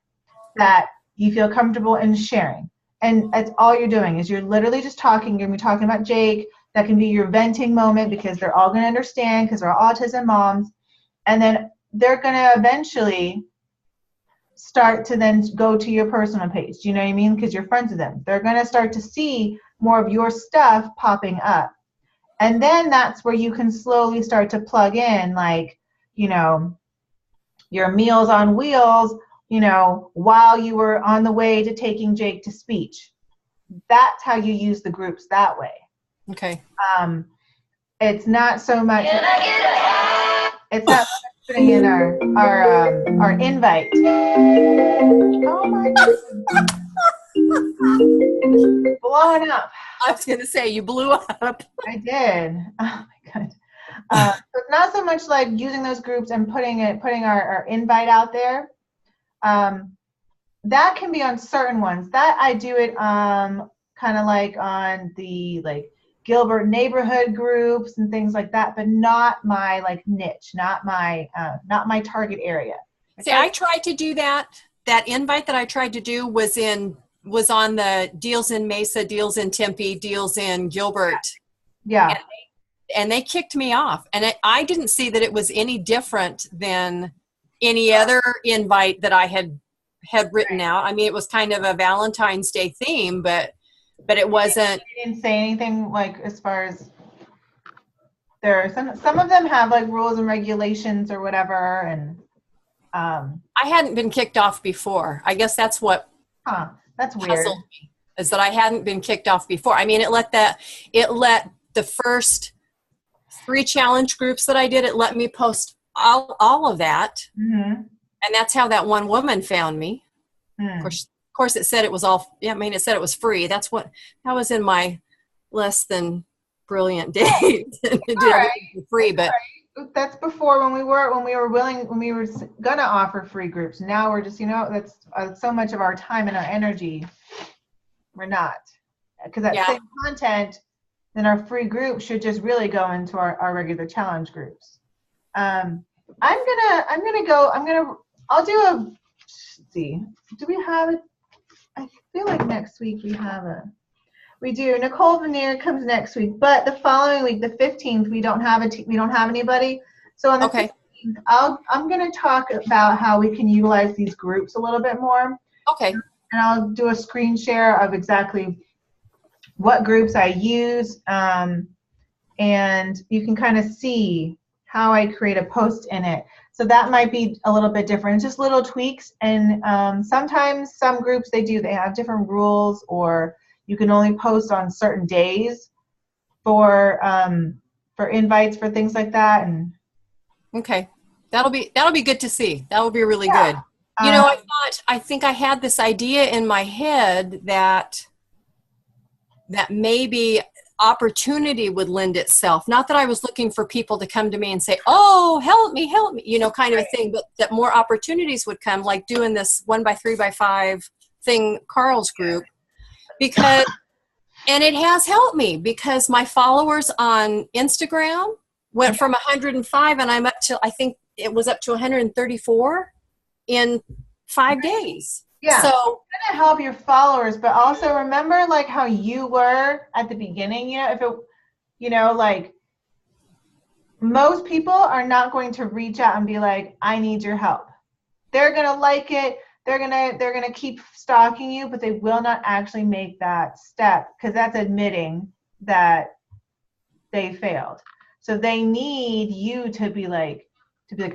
that you feel comfortable in sharing. And that's all you're doing is you're literally just talking. You're going to be talking about Jake. That can be your venting moment because they're all going to understand because they're all autism moms. And then they're going to eventually start to then go to your personal page. Do you know what I mean? Because you're friends with them. They're going to start to see more of your stuff popping up. And then that's where you can slowly start to plug in, like, you know, your Meals on Wheels, you know, while you were on the way to taking Jake to speech. That's how you use the groups that way. Okay. It's not so much. It's not putting in our invite. Oh my God. Blowing up. I was going to say you blew up. I did. Oh my God. So it's not so much like using those groups and putting our invite out there. That can be on certain ones. That I do it kind of like on the like Gilbert neighborhood groups and things like that, but not my like niche, not my target area. See, I tried to do that. That invite that I tried to do was on the deals in Mesa, deals in Tempe, deals in Gilbert. Yeah. And they kicked me off. And I didn't see that it was any different than any other invite that I had written out. I mean, it was kind of a Valentine's Day theme, but it wasn't. They didn't say anything like as far as there are some of them have like rules and regulations or whatever, and I hadn't been kicked off before. I guess that's what that's weird. puzzled me, is that I hadn't been kicked off before. I mean, it let the first 3 challenge groups that I did, it let me post all of that. Mm-hmm. And that's how that one woman found me. Mm. Of course, it said it was it said it was free. That was in my less than brilliant days. It did everything for free, but that's before when we were gonna offer free groups. Now we're just, you know, that's so much of our time and our energy. We're not, because that same content, then our free group should just really go into our regular challenge groups. I'll do a, let's see, do we have it? I feel like next week we do. Nicole Veneer comes next week, but the following week, the 15th, we don't have anybody. So on the 15th, I'm going to talk about how we can utilize these groups a little bit more. Okay. And I'll do a screen share of exactly what groups I use, and you can kind of see how I create a post in it. So that might be a little bit different, just little tweaks. And sometimes some groups, they have different rules, or you can only post on certain days for invites for things like that. And okay, that'll be good to see. That will be really good. You know, I think I had this idea in my head that maybe opportunity would lend itself. Not that I was looking for people to come to me and say, oh, help me, you know, kind of a thing, but that more opportunities would come, like doing this 1x3x5 thing, Carl's group, because And it has helped me because my followers on Instagram went from 105 and I'm up to, I think it was up to 134 in 5 days. Yeah. So it's gonna help your followers, but also remember like how you were at the beginning, if it, like most people are not going to reach out and be like, I need your help. They're going to like it. They're going to keep stalking you, but they will not actually make that step because that's admitting that they failed. So they need you to be like,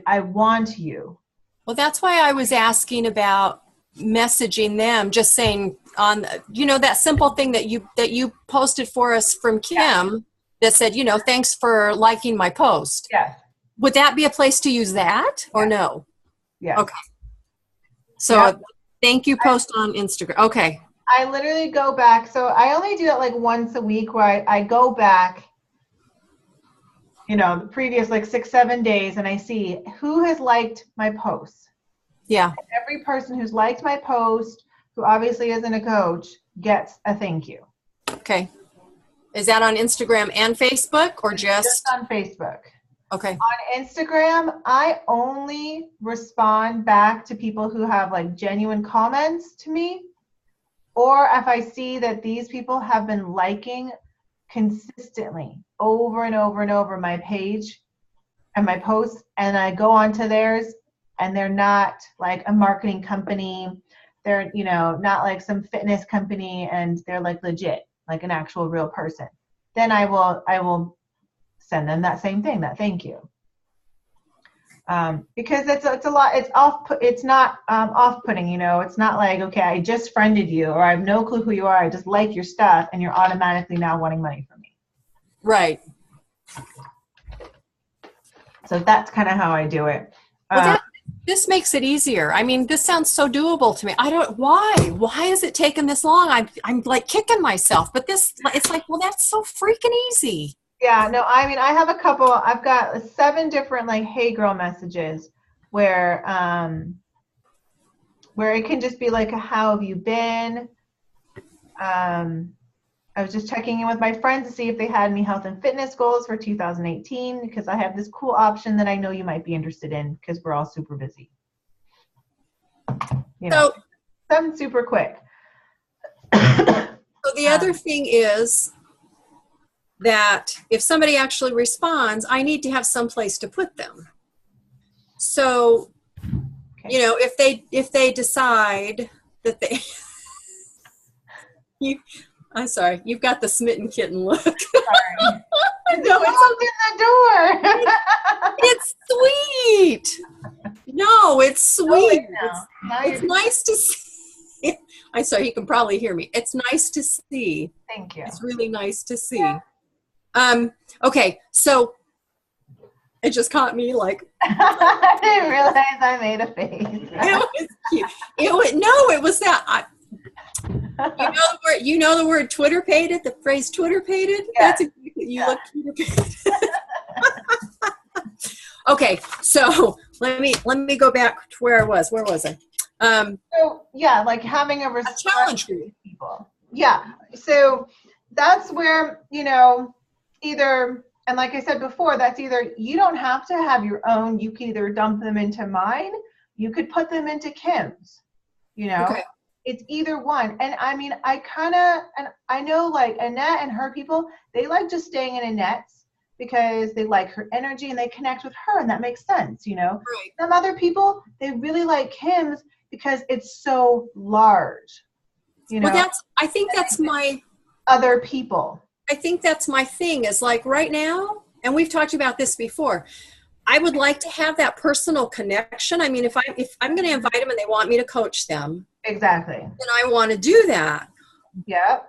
I want you. Well, that's why I was asking about messaging them, just saying on, that simple thing that you posted for us from Kim that said, thanks for liking my post. Yes. Would that be a place to use that or no? Yeah. Okay. So thank you post on Instagram. Okay. I literally go back. So I only do it like once a week where I go back, the previous like 6-7 days and I see who has liked my posts. Yeah. And every person who's liked my post, who obviously isn't a coach, gets a thank you. Okay. Is that on Instagram and Facebook or just on Facebook? Okay. On Instagram, I only respond back to people who have like genuine comments to me, or if I see that these people have been liking consistently over and over and over my page and my posts, and I go onto theirs and they're not like a marketing company, they're not like some fitness company, and they're like legit, like an actual real person, then I will send them that same thing, that thank you. Because it's a lot, it's not off-putting, it's not like, okay, I just friended you or I have no clue who you are, I just like your stuff and you're automatically now wanting money from me. Right. So that's kind of how I do it. Well, this makes it easier. I mean, this sounds so doable to me. Why is it taking this long? I'm like kicking myself, but it's like, well, that's so freaking easy. Yeah, no, I mean, I have I've got 7 different like, hey girl messages where it can just be like, how have you been? I was just checking in with my friends to see if they had any health and fitness goals for 2018 because I have this cool option that I know you might be interested in because we're all super busy. So, something super quick. So the other thing is that if somebody actually responds, I need to have some place to put them. So, if they decide that they, I'm sorry, you've got the smitten kitten look. Sorry. No, it's in the door. It's sweet. No, it's sweet. It's nice to see. I'm sorry, you can probably hear me. It's nice to see. Thank you. It's really nice to see. Okay, so it just caught me like. I didn't realize I made a face. It was cute. It was that. You know the word Twitter pated, the phrase Twitter pated? Yeah. That's exactly, you look Twitter pated. Okay, so let me go back to where I was. Where was I? So yeah, like having a challenge group. People. Yeah. So that's where, either, and like I said before, that's either you don't have to have your own, you can either dump them into mine, you could put them into Kim's, Okay. It's either one. And I mean, and I know like Annette and her people, they like just staying in Annette's because they like her energy and they connect with her, and that makes sense, Right. Some other people, they really like Kim's because it's so large, Well, I think that's my other people. I think that's my thing is like right now, and we've talked about this before, I would like to have that personal connection. I mean, if I'm going to invite them and they want me to coach them. Exactly. Then I want to do that. Yeah.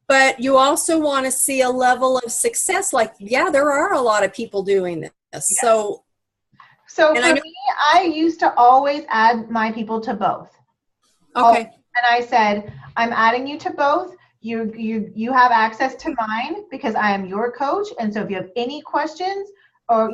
But you also want to see a level of success. Like, yeah, there are a lot of people doing this. Yes. So for me, I used to always add my people to both. Okay. And I said, I'm adding you to both. You have access to mine because I am your coach. And so if you have any questions or,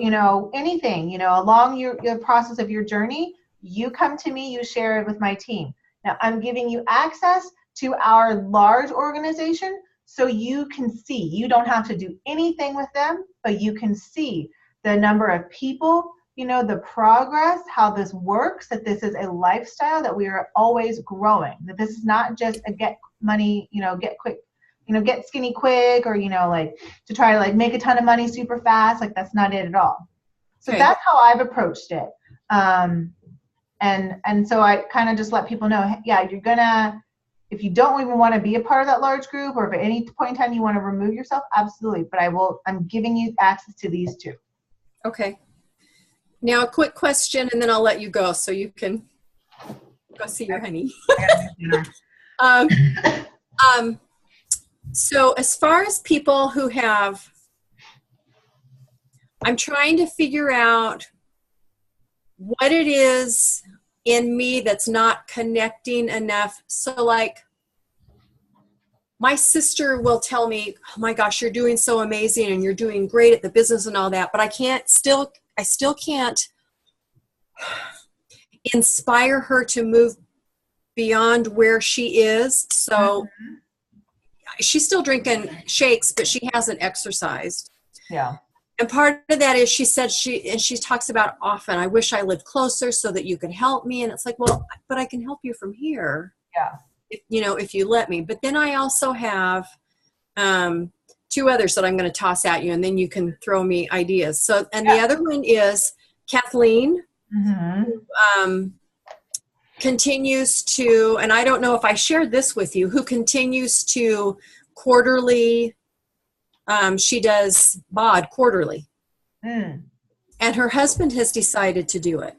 anything, along your process of your journey, you come to me, you share it with my team. Now I'm giving you access to our large organization so you can see. You don't have to do anything with them, but you can see the number of people, you know, the progress, how this works, that this is a lifestyle, that we are always growing, that this is not just a get money, you know, get quick, you know, get skinny quick, or, you know, like to try to like make a ton of money super fast. Like that's not it at all. So that's how I've approached it. And so I kind of just let people know, yeah, you're gonna, if you don't even want to be a part of that large group, or if at any point in time you want to remove yourself, absolutely. But I'm giving you access to these two. Okay. Now a quick question, and then I'll let you go so you can go see your honey. So as far as people who have, I'm trying to figure out what it is in me that's not connecting enough. So like my sister will tell me, oh my gosh, you're doing so amazing and you're doing great at the business and all that, but I still can't inspire her to move beyond where she is. So she's still drinking shakes, but she hasn't exercised. Yeah. And part of that is she said she talks about often, I wish I lived closer so that you could help me. And it's like, well, but I can help you from here. Yeah. If you let me. But then I also have two others that I'm going to toss at you, and then you can throw me ideas. So, and the other one is Kathleen, who continues to, and I don't know if I shared this with you, who continues to quarterly, she does BOD quarterly. And her husband has decided to do it.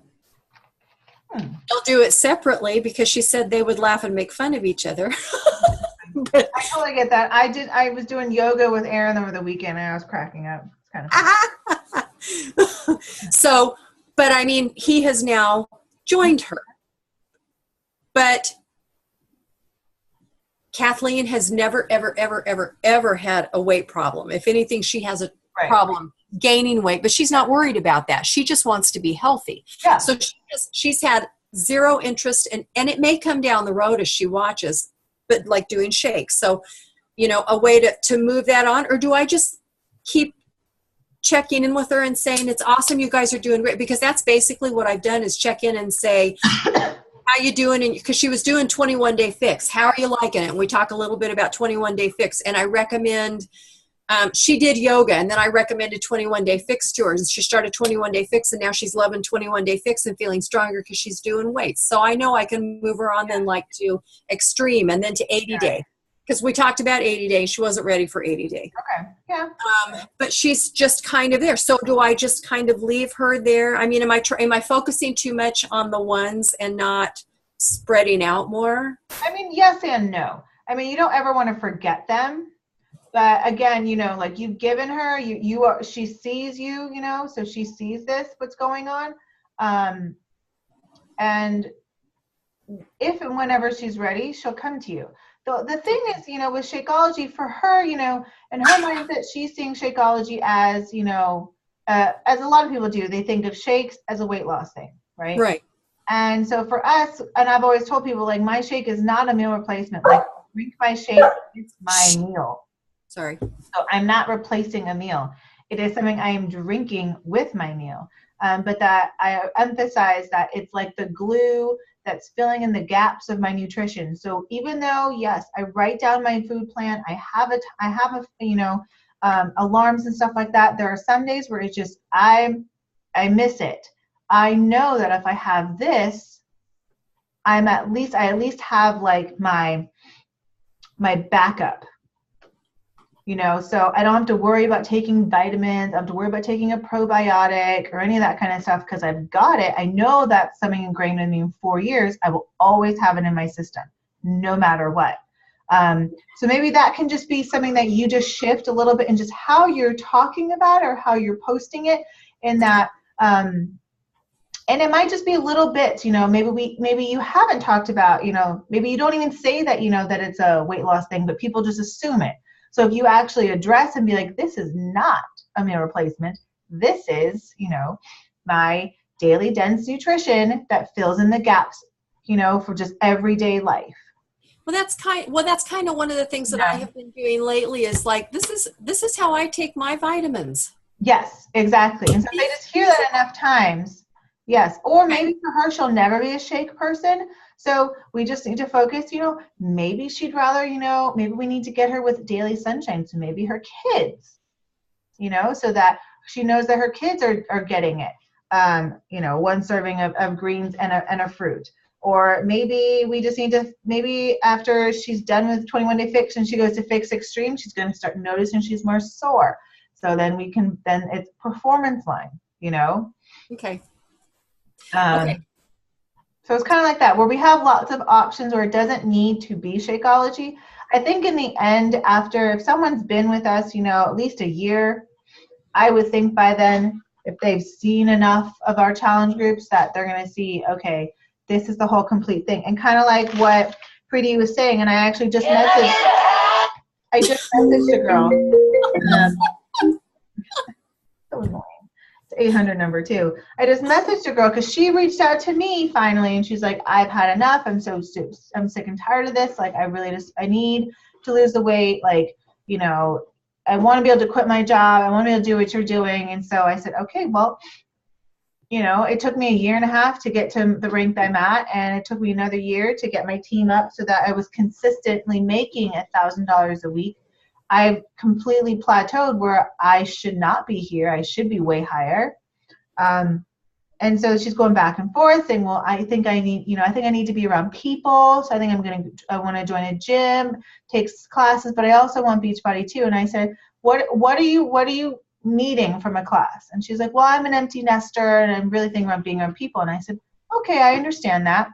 They'll do it separately because she said they would laugh and make fun of each other. But, I totally get that. I was doing yoga with Aaron over the weekend and I was cracking up. It's kind of funny. So, but I mean, he has now joined her. But Kathleen has never, ever, ever, ever, ever had a weight problem. If anything, she has a problem gaining weight, but she's not worried about that. She just wants to be healthy. Yeah. So she's had zero interest in, and it may come down the road as she watches, but like doing shakes. So, you know, a way to move that on, or do I just keep checking in with her and saying, it's awesome, you guys are doing great? Because that's basically what I've done, is check in and say, how you doing? And because she was doing 21-day fix, how are you liking it? And we talk a little bit about 21-day fix, and I recommend, she did yoga, and then I recommended 21-day fix to her, and she started 21-day fix, and now she's loving 21-day fix and feeling stronger because she's doing weights. So I know I can move her on then like to extreme, and then to 80-day, because we talked about 80 days. She wasn't ready for 80-day. Okay. Yeah. But she's just kind of there. So do I just kind of leave her there? I mean, am I focusing too much on the ones and not spreading out more? I mean, yes and no. I mean, you don't ever want to forget them. But again, you know, like you've given her, she sees you, you know, so she sees what's going on. And if and whenever she's ready, she'll come to you. The thing is, you know, with Shakeology, for her, you know, in her mindset, she's seeing Shakeology as, you know, as a lot of people do, they think of shakes as a weight loss thing, right? Right. And so for us, and I've always told people, like, my shake is not a meal replacement. Like, drink my shake, it's my meal. Sorry. So I'm not replacing a meal. It is something I am drinking with my meal. But that I emphasize that it's like the glue that's filling in the gaps of my nutrition. So even though, yes, I write down my food plan, I have you know, alarms and stuff like that. There are some days where it's just, I miss it. I know that if I have this, I at least have like my backup. You know, so I don't have to worry about taking vitamins. I don't have to worry about taking a probiotic or any of that kind of stuff, because I've got it. I know that's something ingrained in me in 4 years. I will always have it in my system, no matter what. So maybe that can just be something that you just shift a little bit in just how you're talking about it or how you're posting it, in that, and it might just be little bits, you know, maybe you haven't talked about, you know, maybe you don't even say that, you know, that it's a weight loss thing, but people just assume it. So if you actually address and be like, this is not a meal replacement, this is, you know, my daily dense nutrition that fills in the gaps, you know, for just everyday life. that's kind of one of the things that I have been doing lately is like, this is how I take my vitamins. Yes, exactly. And so they just hear that enough times. Yes. Or maybe for her, she'll never be a shake person. So we just need to focus, maybe she'd rather, maybe we need to get her with daily sunshine. So maybe her kids, so that she knows that her kids are getting it. One serving of greens and a fruit. Or maybe we just need to, maybe after she's done with 21 Day Fix and she goes to Fix Extreme, she's going to start noticing she's more sore. So then it's performance line, Okay. Okay. So it's kind of like that, where we have lots of options where it doesn't need to be Shakeology. I think in the end, if someone's been with us, at least a year, I would think by then, if they've seen enough of our challenge groups, that they're going to see, okay, this is the whole complete thing. And kind of like what Preeti was saying, and I actually just messaged a girl. So annoying. It's 800 number too. I just messaged a girl because she reached out to me finally, and she's like, I've had enough. I'm sick and tired of this. Like, I need to lose the weight. Like, I want to be able to quit my job. I want to be able to do what you're doing. And so I said, okay, well, it took me 1.5 years to get to the rank I'm at, and it took me another year to get my team up so that I was consistently making $1,000 a week. I've completely plateaued where I should not be here. I should be way higher. And so she's going back and forth saying, well, I think I need to be around people. So I want to join a gym, take classes, but I also want Beachbody too. And I said, what are you needing from a class? And she's like, well, I'm an empty nester and I'm really thinking about being around people. And I said, okay, I understand that.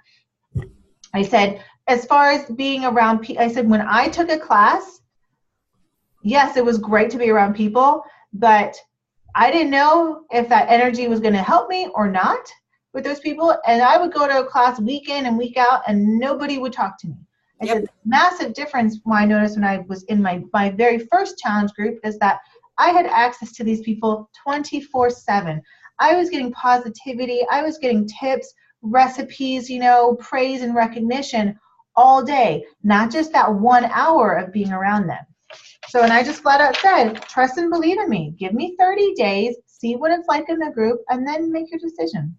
I said, as far as being around people, I said, when I took a class, yes, it was great to be around people, but I didn't know if that energy was going to help me or not with those people. And I would go to a class week in and week out and nobody would talk to me. I said, the massive difference I noticed when I was in my very first challenge group is that I had access to these people 24/7. I was getting positivity. I was getting tips, recipes, praise and recognition all day, not just that 1 hour of being around them. So, and I just flat out said, trust and believe in me. Give me 30 days, see what it's like in the group, and then make your decision.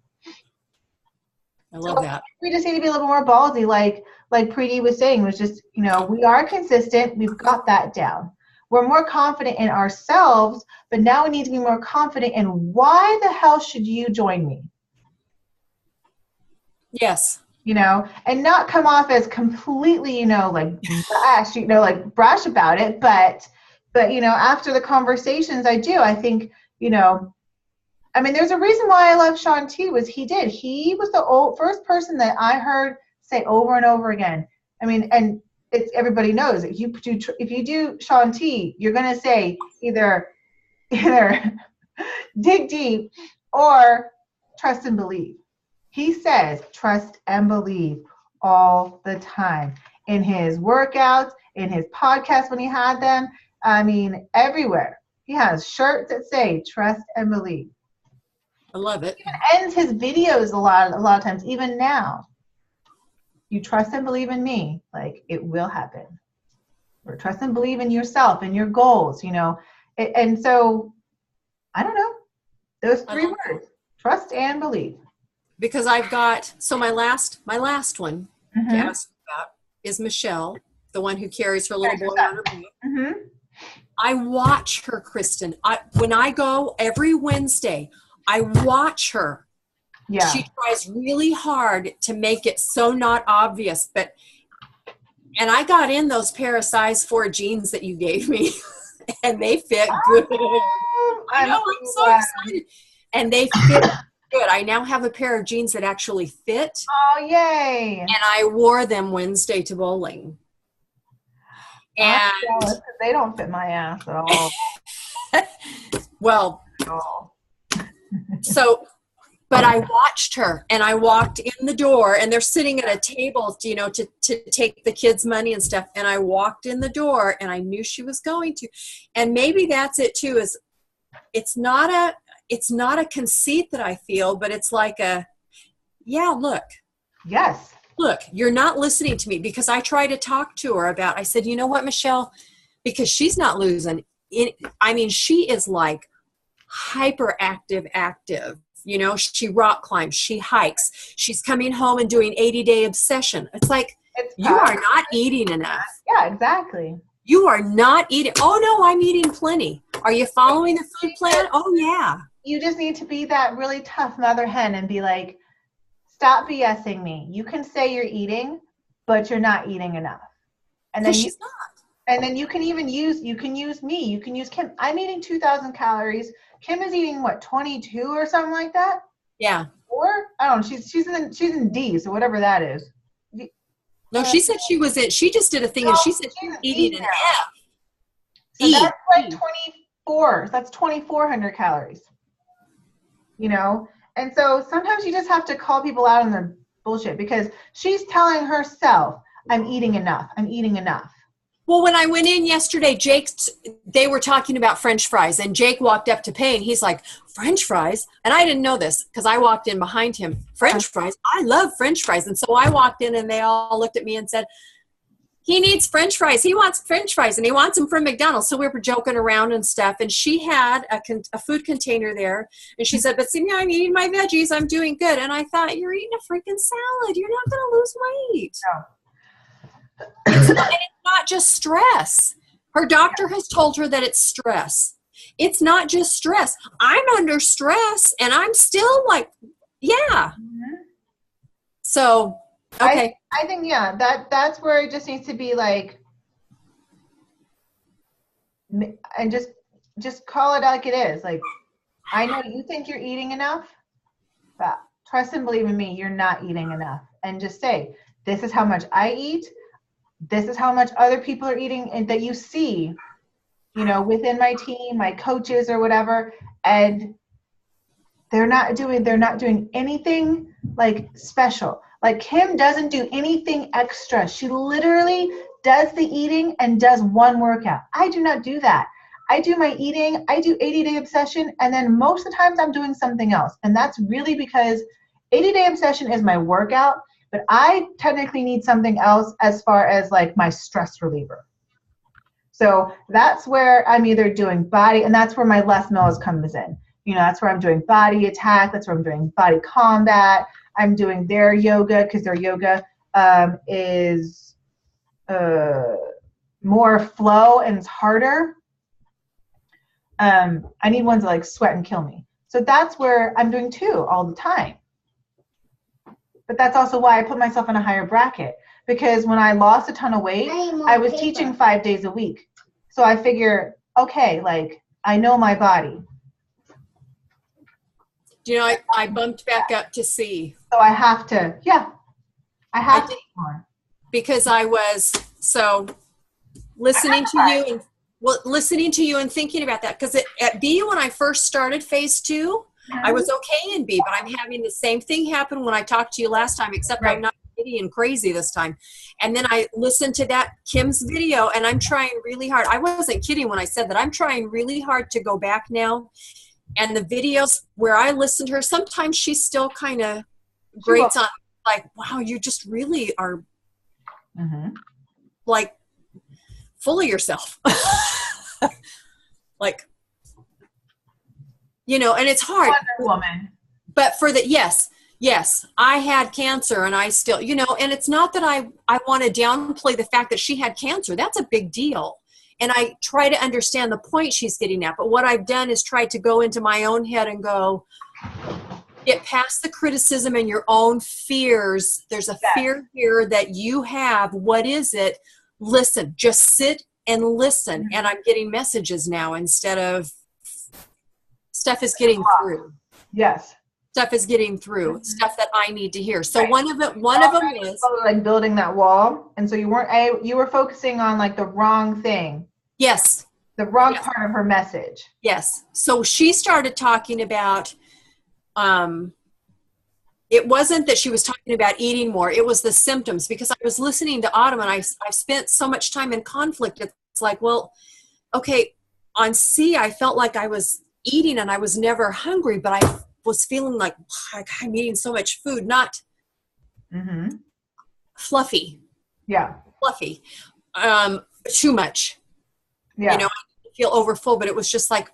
I love that. We just need to be a little more ballsy, like Preeti was saying, was just, we are consistent. We've got that down. We're more confident in ourselves, but now we need to be more confident in why the hell should you join me? Yes. And not come off as completely, like brash, brash about it. But after the conversations I think, there's a reason why I love Sean T. He was the first person that I heard say over and over again. And everybody knows if you do Sean T, you're going to say either dig deep or trust and believe. He says trust and believe all the time in his workouts, in his podcasts when he had them. Everywhere. He has shirts that say trust and believe. I love it. He ends his videos a lot of times, even now. You trust and believe in me, like it will happen. Or trust and believe in yourself and your goals, And so, I don't know, those 3 words, trust and believe. Because I've got, my last one to ask about is Michelle, the one who carries her little boy on her back. Mm-hmm. I watch her, Kristen. When I go every Wednesday, I watch her. Yeah. She tries really hard to make it so not obvious, and I got in those pair of size 4 jeans that you gave me, and they fit good. I know, I'm so excited. And they fit good. I now have a pair of jeans that actually fit. Oh, yay. And I wore them Wednesday to bowling. And they don't fit my ass at all. Well, but I watched her, and I walked in the door, and they're sitting at a table, to take the kids' money and stuff. And I walked in the door, and I knew she was going to. And maybe that's it too, is it's not a conceit that I feel, but it's like look. Yes. look, you're not listening to me, because I tried to talk to her about, I said, you know what, Michelle, because she's not losing it. I mean, she is like hyperactive, active. You know, she rock climbs, she hikes, she's coming home and doing 80-day obsession. It's like, you are not eating enough. Yeah, exactly. You are not eating. Oh no, I'm eating plenty. Are you following the food plan? Oh yeah. You just need to be that really tough mother hen and be like, stop BSing me. You can say you're eating, but you're not eating enough. And then she's not. And then you can use me. You can use Kim. I'm eating 2,000 calories. Kim is eating what, 22 or something like that? Yeah. Or I don't know. She's in D, so whatever that is. No, she said she was in. She just did a thing, and she said she was eating an F. So that's like 24. That's 2,400 calories. You know, and so sometimes you just have to call people out on their bullshit, because she's telling herself, "I'm eating enough. I'm eating enough." Well, when I went in yesterday, they were talking about French fries, and Jake walked up to pay, and he's like, French fries? And I didn't know this because I walked in behind him. French fries? I love French fries. And so I walked in, and they all looked at me and said, he needs French fries. He wants French fries, and he wants them from McDonald's. So we were joking around and stuff, and she had a food container there, and she said, but see, I'm eating my veggies. I'm doing good. And I thought, you're eating a freaking salad. You're not going to lose weight. No. It's not just stress. Her doctor has told her that it's stress. It's not just stress. I'm under stress, and I'm still like, yeah. Mm-hmm. So, okay. I think, yeah, that's where it just needs to be like, and just call it like it is. Like, I know you think you're eating enough, but trust and believe in me, you're not eating enough. And just say, this is how much I eat. This is how much other people are eating, and that you see, you know, within my team, my coaches or whatever, and they're not doing anything like special. Like, Kim doesn't do anything extra. She literally does the eating and does one workout. I do not do that. I do my eating, I do 80-day obsession, and then most of the times I'm doing something else. And that's really because 80-day obsession is my workout, but I technically need something else as far as like my stress reliever. So that's where I'm either doing body, and that's where my Les Mills comes in. You know, that's where I'm doing body attack. That's where I'm doing body combat. I'm doing their yoga, because their yoga is more flow and it's harder. I need ones that like sweat and kill me. So that's where I'm doing too all the time. But that's also why I put myself in a higher bracket, because when I lost a ton of weight, I was teaching 5 days a week. So I figure, okay, like, I know my body. Do you know, I bumped back up to C. So I have to, I have to eat more. Because I was listening to you and thinking about that. Because at B, when I first started phase 2, I was okay in B, but I'm having the same thing happen when I talked to you last time, except I'm not giddy and crazy this time. And then I listened to that Kim's video, and I'm trying really hard. I wasn't kidding when I said that. I'm trying really hard to go back now. And the videos where I listened to her, sometimes she still kind of grates on, like, wow, you just really are like full of yourself. Like, you know, and it's hard. Wonder Woman. But for the, yes, I had cancer, and I still, you know, and it's not that I want to downplay the fact that she had cancer. That's a big deal. And I try to understand the point she's getting at. But what I've done is try to go into my own head and go, get past the criticism and your own fears. There's a fear here that you have. What is it? Listen, just sit and listen. And I'm getting messages now instead of stuff is getting through. Yes. Stuff is getting through. Stuff that I need to hear. So one of them was like building that wall, and so you were focusing on like the wrong thing. Yes. The wrong part of her message. Yes. So she started talking about it wasn't that she was talking about eating more. It was the symptoms, because I was listening to Autumn, and I've spent so much time in conflict. It's like, well, okay, on C, I felt like I was eating and I was never hungry, but I was feeling like I'm eating so much food, not fluffy, Yeah. fluffy, too much. Yeah. You know, I feel overfull, but it was just like,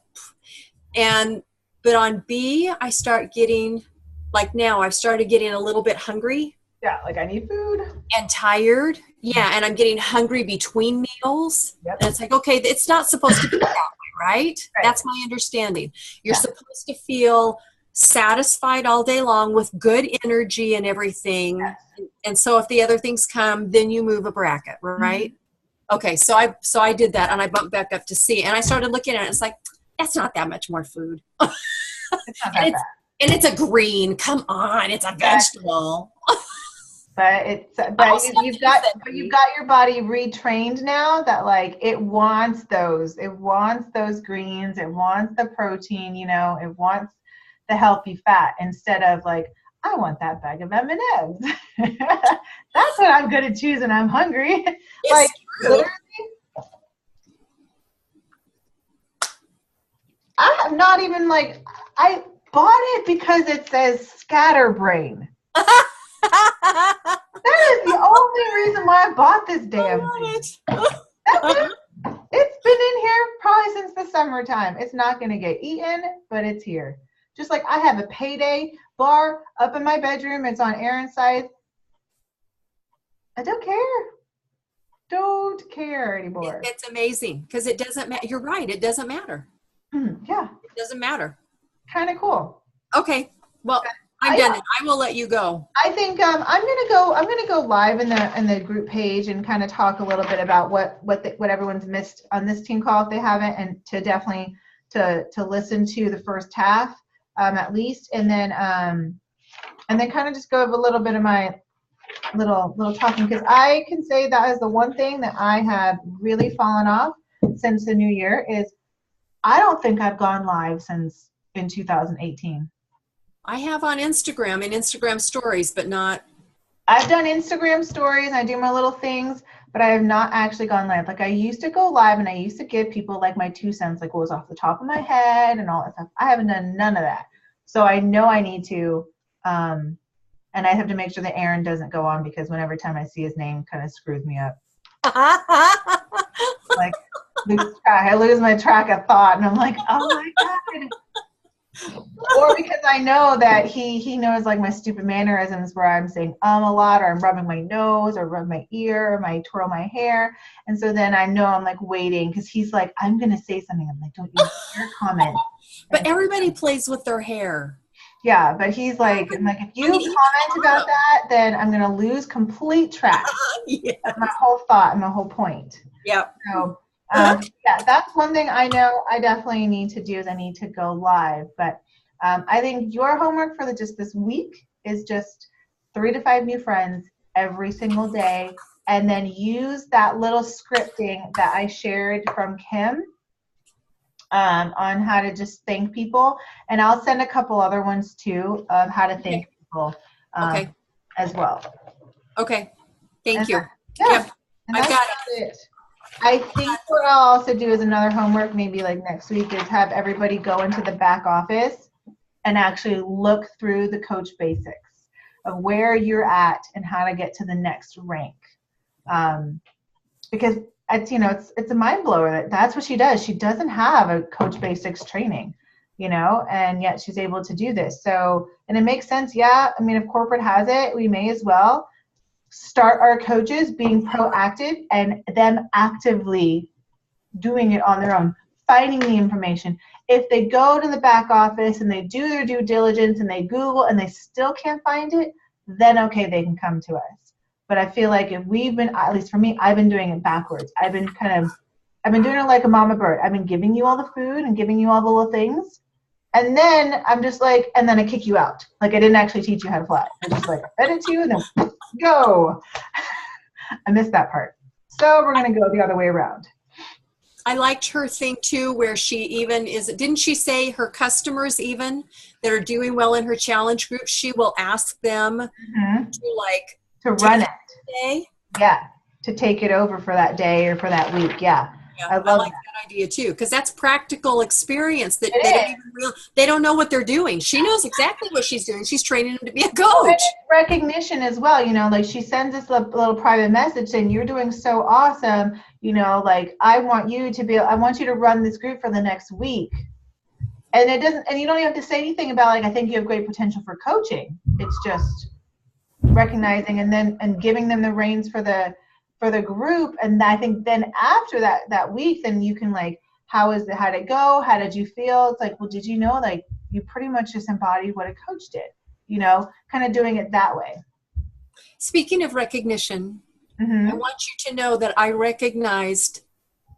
but on B, I start getting, like now, I've started getting a little bit hungry. Yeah, like I need food. And tired. Yeah, and I'm getting hungry between meals. Yep. And it's like, okay, it's not supposed to be that way, right? Right. That's my understanding. You're supposed to feel satisfied all day long with good energy and everything. Yes. And so if the other things come, then you move a bracket, right? Mm-hmm. Okay, so I did that, and I bumped back up to C, and I started looking at it. It's like, that's not that much more food. It's not that bad. And it's a green. Come on, it's a vegetable. But you've got your body retrained now that like it wants those greens, it wants the protein, you know, it wants the healthy fat instead of like, I want that bag of M&Ms. That's what I'm gonna choose when I'm hungry. It's like true. Literally, I have not even like, I bought it because it says scatterbrain. That is the only reason why I bought this damn thing. That's it. It's been in here probably since the summertime. It's not going to get eaten, but it's here. Just like I have a payday bar up in my bedroom. It's on Aaron's side. I don't care. Don't care anymore. It's amazing because it doesn't matter. You're right. It doesn't matter. Yeah. It doesn't matter. Kind of cool. Okay. Well, I'm done. I will let you go. I think I'm gonna go live in the group page and kind of talk a little bit about what everyone's missed on this team call if they haven't, and to definitely to listen to the first half at least, and then kind of just go over a little bit of my little talking, because I can say that is the one thing that I have really fallen off since the new year is I don't think I've gone live since in 2018. I have on Instagram and Instagram stories, but not. I've done Instagram stories and I do my little things, but I have not actually gone live. Like I used to go live and I used to give people like my 2 cents, like what was off the top of my head and all that stuff. I haven't done none of that. So I know I need to, and I have to make sure that Aaron doesn't go on, because whenever time I see his name, kind of screws me up. Like I lose my track of thought and I'm like, oh my God. Or because I know that he knows like my stupid mannerisms where I'm saying a lot, or I'm rubbing my nose or rub my ear, or I twirl my hair. And so then I know I'm like waiting because he's like, I'm going to say something. I'm like, don't you dare comment. But everybody plays with their hair. Yeah, but he's like, I'm like, if you comment about that, then I'm going to lose complete track of my whole thought and my whole point. Yep. So yeah, that's one thing I know I definitely need to do is I need to go live. But I think your homework for just this week is just 3 to 5 new friends every single day, and then use that little scripting that I shared from Kim on how to just thank people. And I'll send a couple other ones too of how to thank people as well. Okay. Thank you. Yeah. I've got it. I think what I'll also do is another homework, maybe like next week, is have everybody go into the back office and actually look through the coach basics of where you're at and how to get to the next rank. Because it's a mind blower that's what she does. She doesn't have a coach basics training, and yet she's able to do this. So, and it makes sense. Yeah. I mean, if corporate has it, we may as well start our coaches being proactive and them actively doing it on their own, finding the information. If they go to the back office and they do their due diligence and they Google and they still can't find it, then okay, they can come to us. But I feel like if we've been, at least for me, I've been doing it backwards. I've been doing it like a mama bird. I've been giving you all the food and giving you all the little things. And then I'm just like, and then I kick you out. Like I didn't actually teach you how to fly. I just like fed it to you and then go. I missed that part. So we're going to go the other way around. I liked her thing too, where she even didn't she say her customers even that are doing well in her challenge group, she will ask them to run it. Day? Yeah. To take it over for that day or for that week. Yeah. Yeah, I I love like that. that idea too, because that's practical experience that It they don't is. even they don't know what they're doing. She knows exactly what she's doing. She's training them to be a Well, and coach. it's recognition as well, like she sends us a little private message saying, you're doing so awesome, like I want you to run this group for the next week. And you don't even have to say anything about like, I think you have great potential for coaching. It's just recognizing and giving them the reins for the group. And I think then after that week, then you can like, how'd it go? How did you feel? It's like, well, did you know, like you pretty much just embodied what a coach did, kind of doing it that way. Speaking of recognition, Mm-hmm. I want you to know that I recognized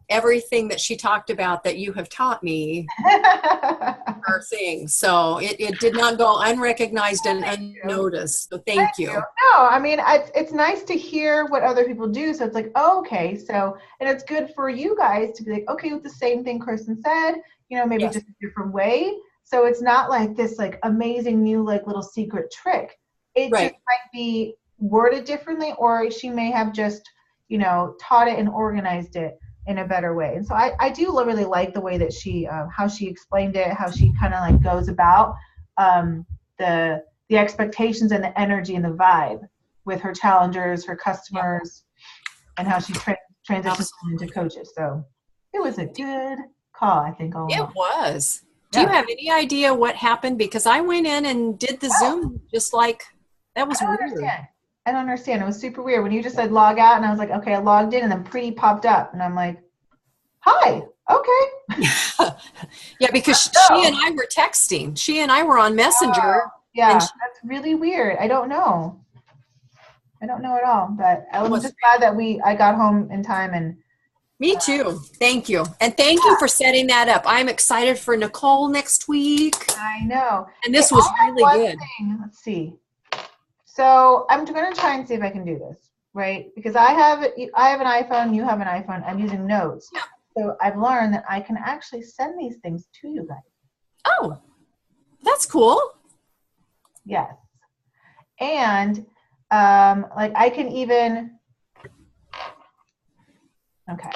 everything that she talked about that you have taught me her thing. So it did not go unrecognized and unnoticed. So thank you. No, I mean, it's nice to hear what other people do. So it's like, oh, okay. So, and it's good for you guys to be like, okay, with the same thing Kristen said, maybe Yes. just a different way. So it's not like this like amazing new like little secret trick. It Right. just might be worded differently, or she may have just, taught it and organized it in a better way. And so I do really like the way that she, how she explained it, how she kind of like goes about the expectations and the energy and the vibe with her challengers, her customers, and how she transitions them into coaches. So it was a good call, I think. It was. Do Yeah. you have any idea what happened? Because I went in and did the Zoom just like, that was weird. I don't understand. It was super weird. When you just said log out, and I was like, okay, I logged in, and then Preeti popped up, and I'm like, hi, okay. Yeah, because she and I were texting. She and I were on Messenger. Yeah, and that's really weird. I don't know at all, but I was was just glad that I got home in time. And me too. Thank you. And thank you for setting that up. I'm excited for Nicole next week. I know. And this Hey, was I have really one good. thing. Let's see. So I'm going to try and see if I can do this, right? Because I have an iPhone, you have an iPhone. I'm using Notes. Yeah. So I've learned that I can actually send these things to you guys. Oh, that's cool. Yes. And like I can even, okay.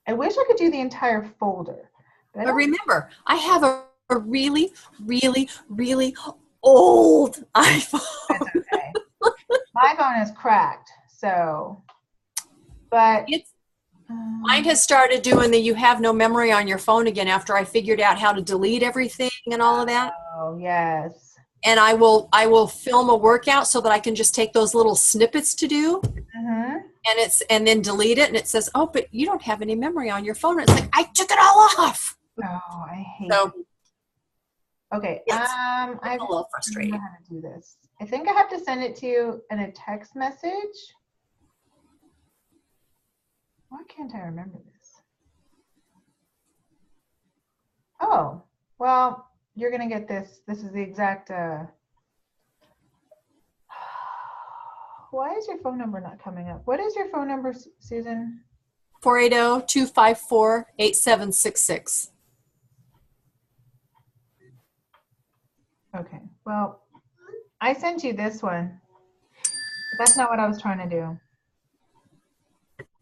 I wish I could do the entire folder. But remember, I have a really, really, really old iPhone. That's okay. My phone is cracked, so, but. Mine has started doing the you have no memory on your phone again after I figured out how to delete everything and all of that. Oh, yes. And I will film a workout so that I can just take those little snippets to do. Mm-hmm. And then delete it, and it says, oh, but you don't have any memory on your phone. And it's like, I took it all off. Oh, I hate so, it. Okay. Yes, I'm a little frustrating. I don't know how to do this. I think I have to send it to you in a text message. Why can't I remember this? Oh, well, you're going to get this. This is the exact, why is your phone number not coming up? What is your phone number, Susan? 480-254-8766. Okay, well, I sent you this one. But that's not what I was trying to do.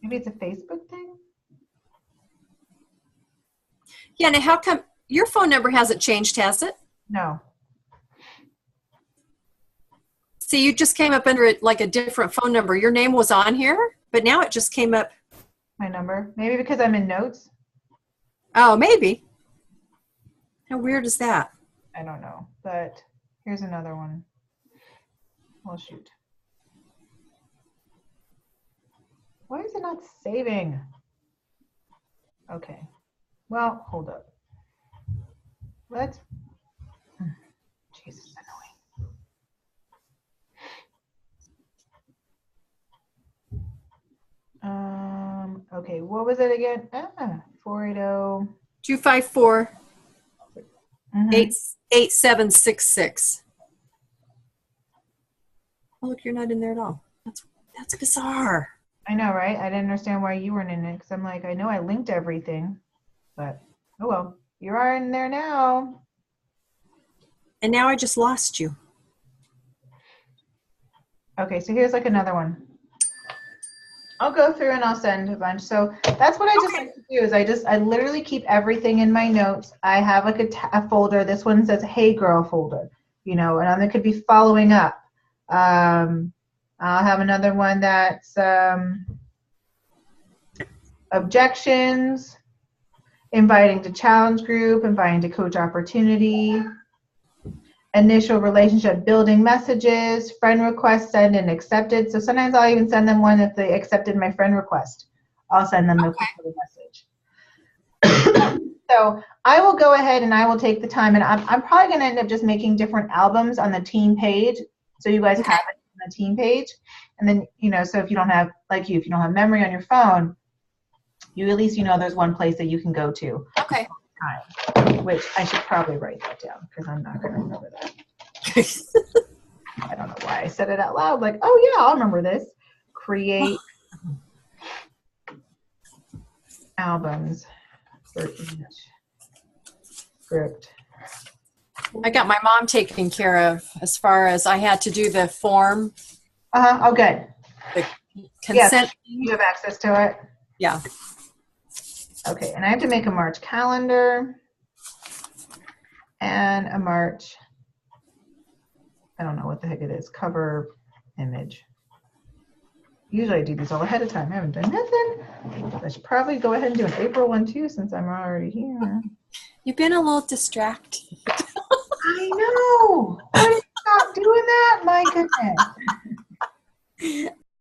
Maybe it's a Facebook thing? Yeah, now how come your phone number hasn't changed, has it? No. See, you just came up under it like a different phone number. Your name was on here, but now it just came up. My number? Maybe because I'm in Notes? Oh, maybe. How weird is that? I don't know, but here's another one. Well, shoot. Why is it not saving? Okay. Well, hold up. Let's. Jesus, annoying. Okay, what was it again? 480. 254-8766. Oh, look, you're not in there at all. That's bizarre. I know, right? I didn't understand why you weren't in it because I'm like, I know I linked everything, but oh well. You are in there now. And now I just lost you. Okay, so here's like another one. I'll go through and I'll send a bunch. So that's what I just like to do is I literally keep everything in my notes. I have like a folder. This one says, "Hey girl" folder, and then it could be following up. I'll have another one that's objections, inviting to challenge group, inviting to coach opportunity, initial relationship building messages, friend request send and accepted. So sometimes I'll even send them one if they accepted my friend request. I'll send them a message. So I will go ahead and I will take the time, and I'm probably going to end up just making different albums on the team page. So you guys have it on the team page. And then, so if you don't have, if you don't have memory on your phone, you at least, there's one place that you can go to. Okay. Which I should probably write that down because I'm not going to remember that. I don't know why I said it out loud. Like, oh yeah, I'll remember this. Create albums for each script. I got my mom taken care of as far as I had to do the form. Oh, good. The consent. Yes, you have access to it? Yeah. Okay, and I have to make a March calendar and a March, I don't know what the heck it is, cover image. Usually I do these all ahead of time. I haven't done nothing. I should probably go ahead and do an April one too since I'm already here. You've been a little distracted. I know. Why did you stop doing that? My goodness.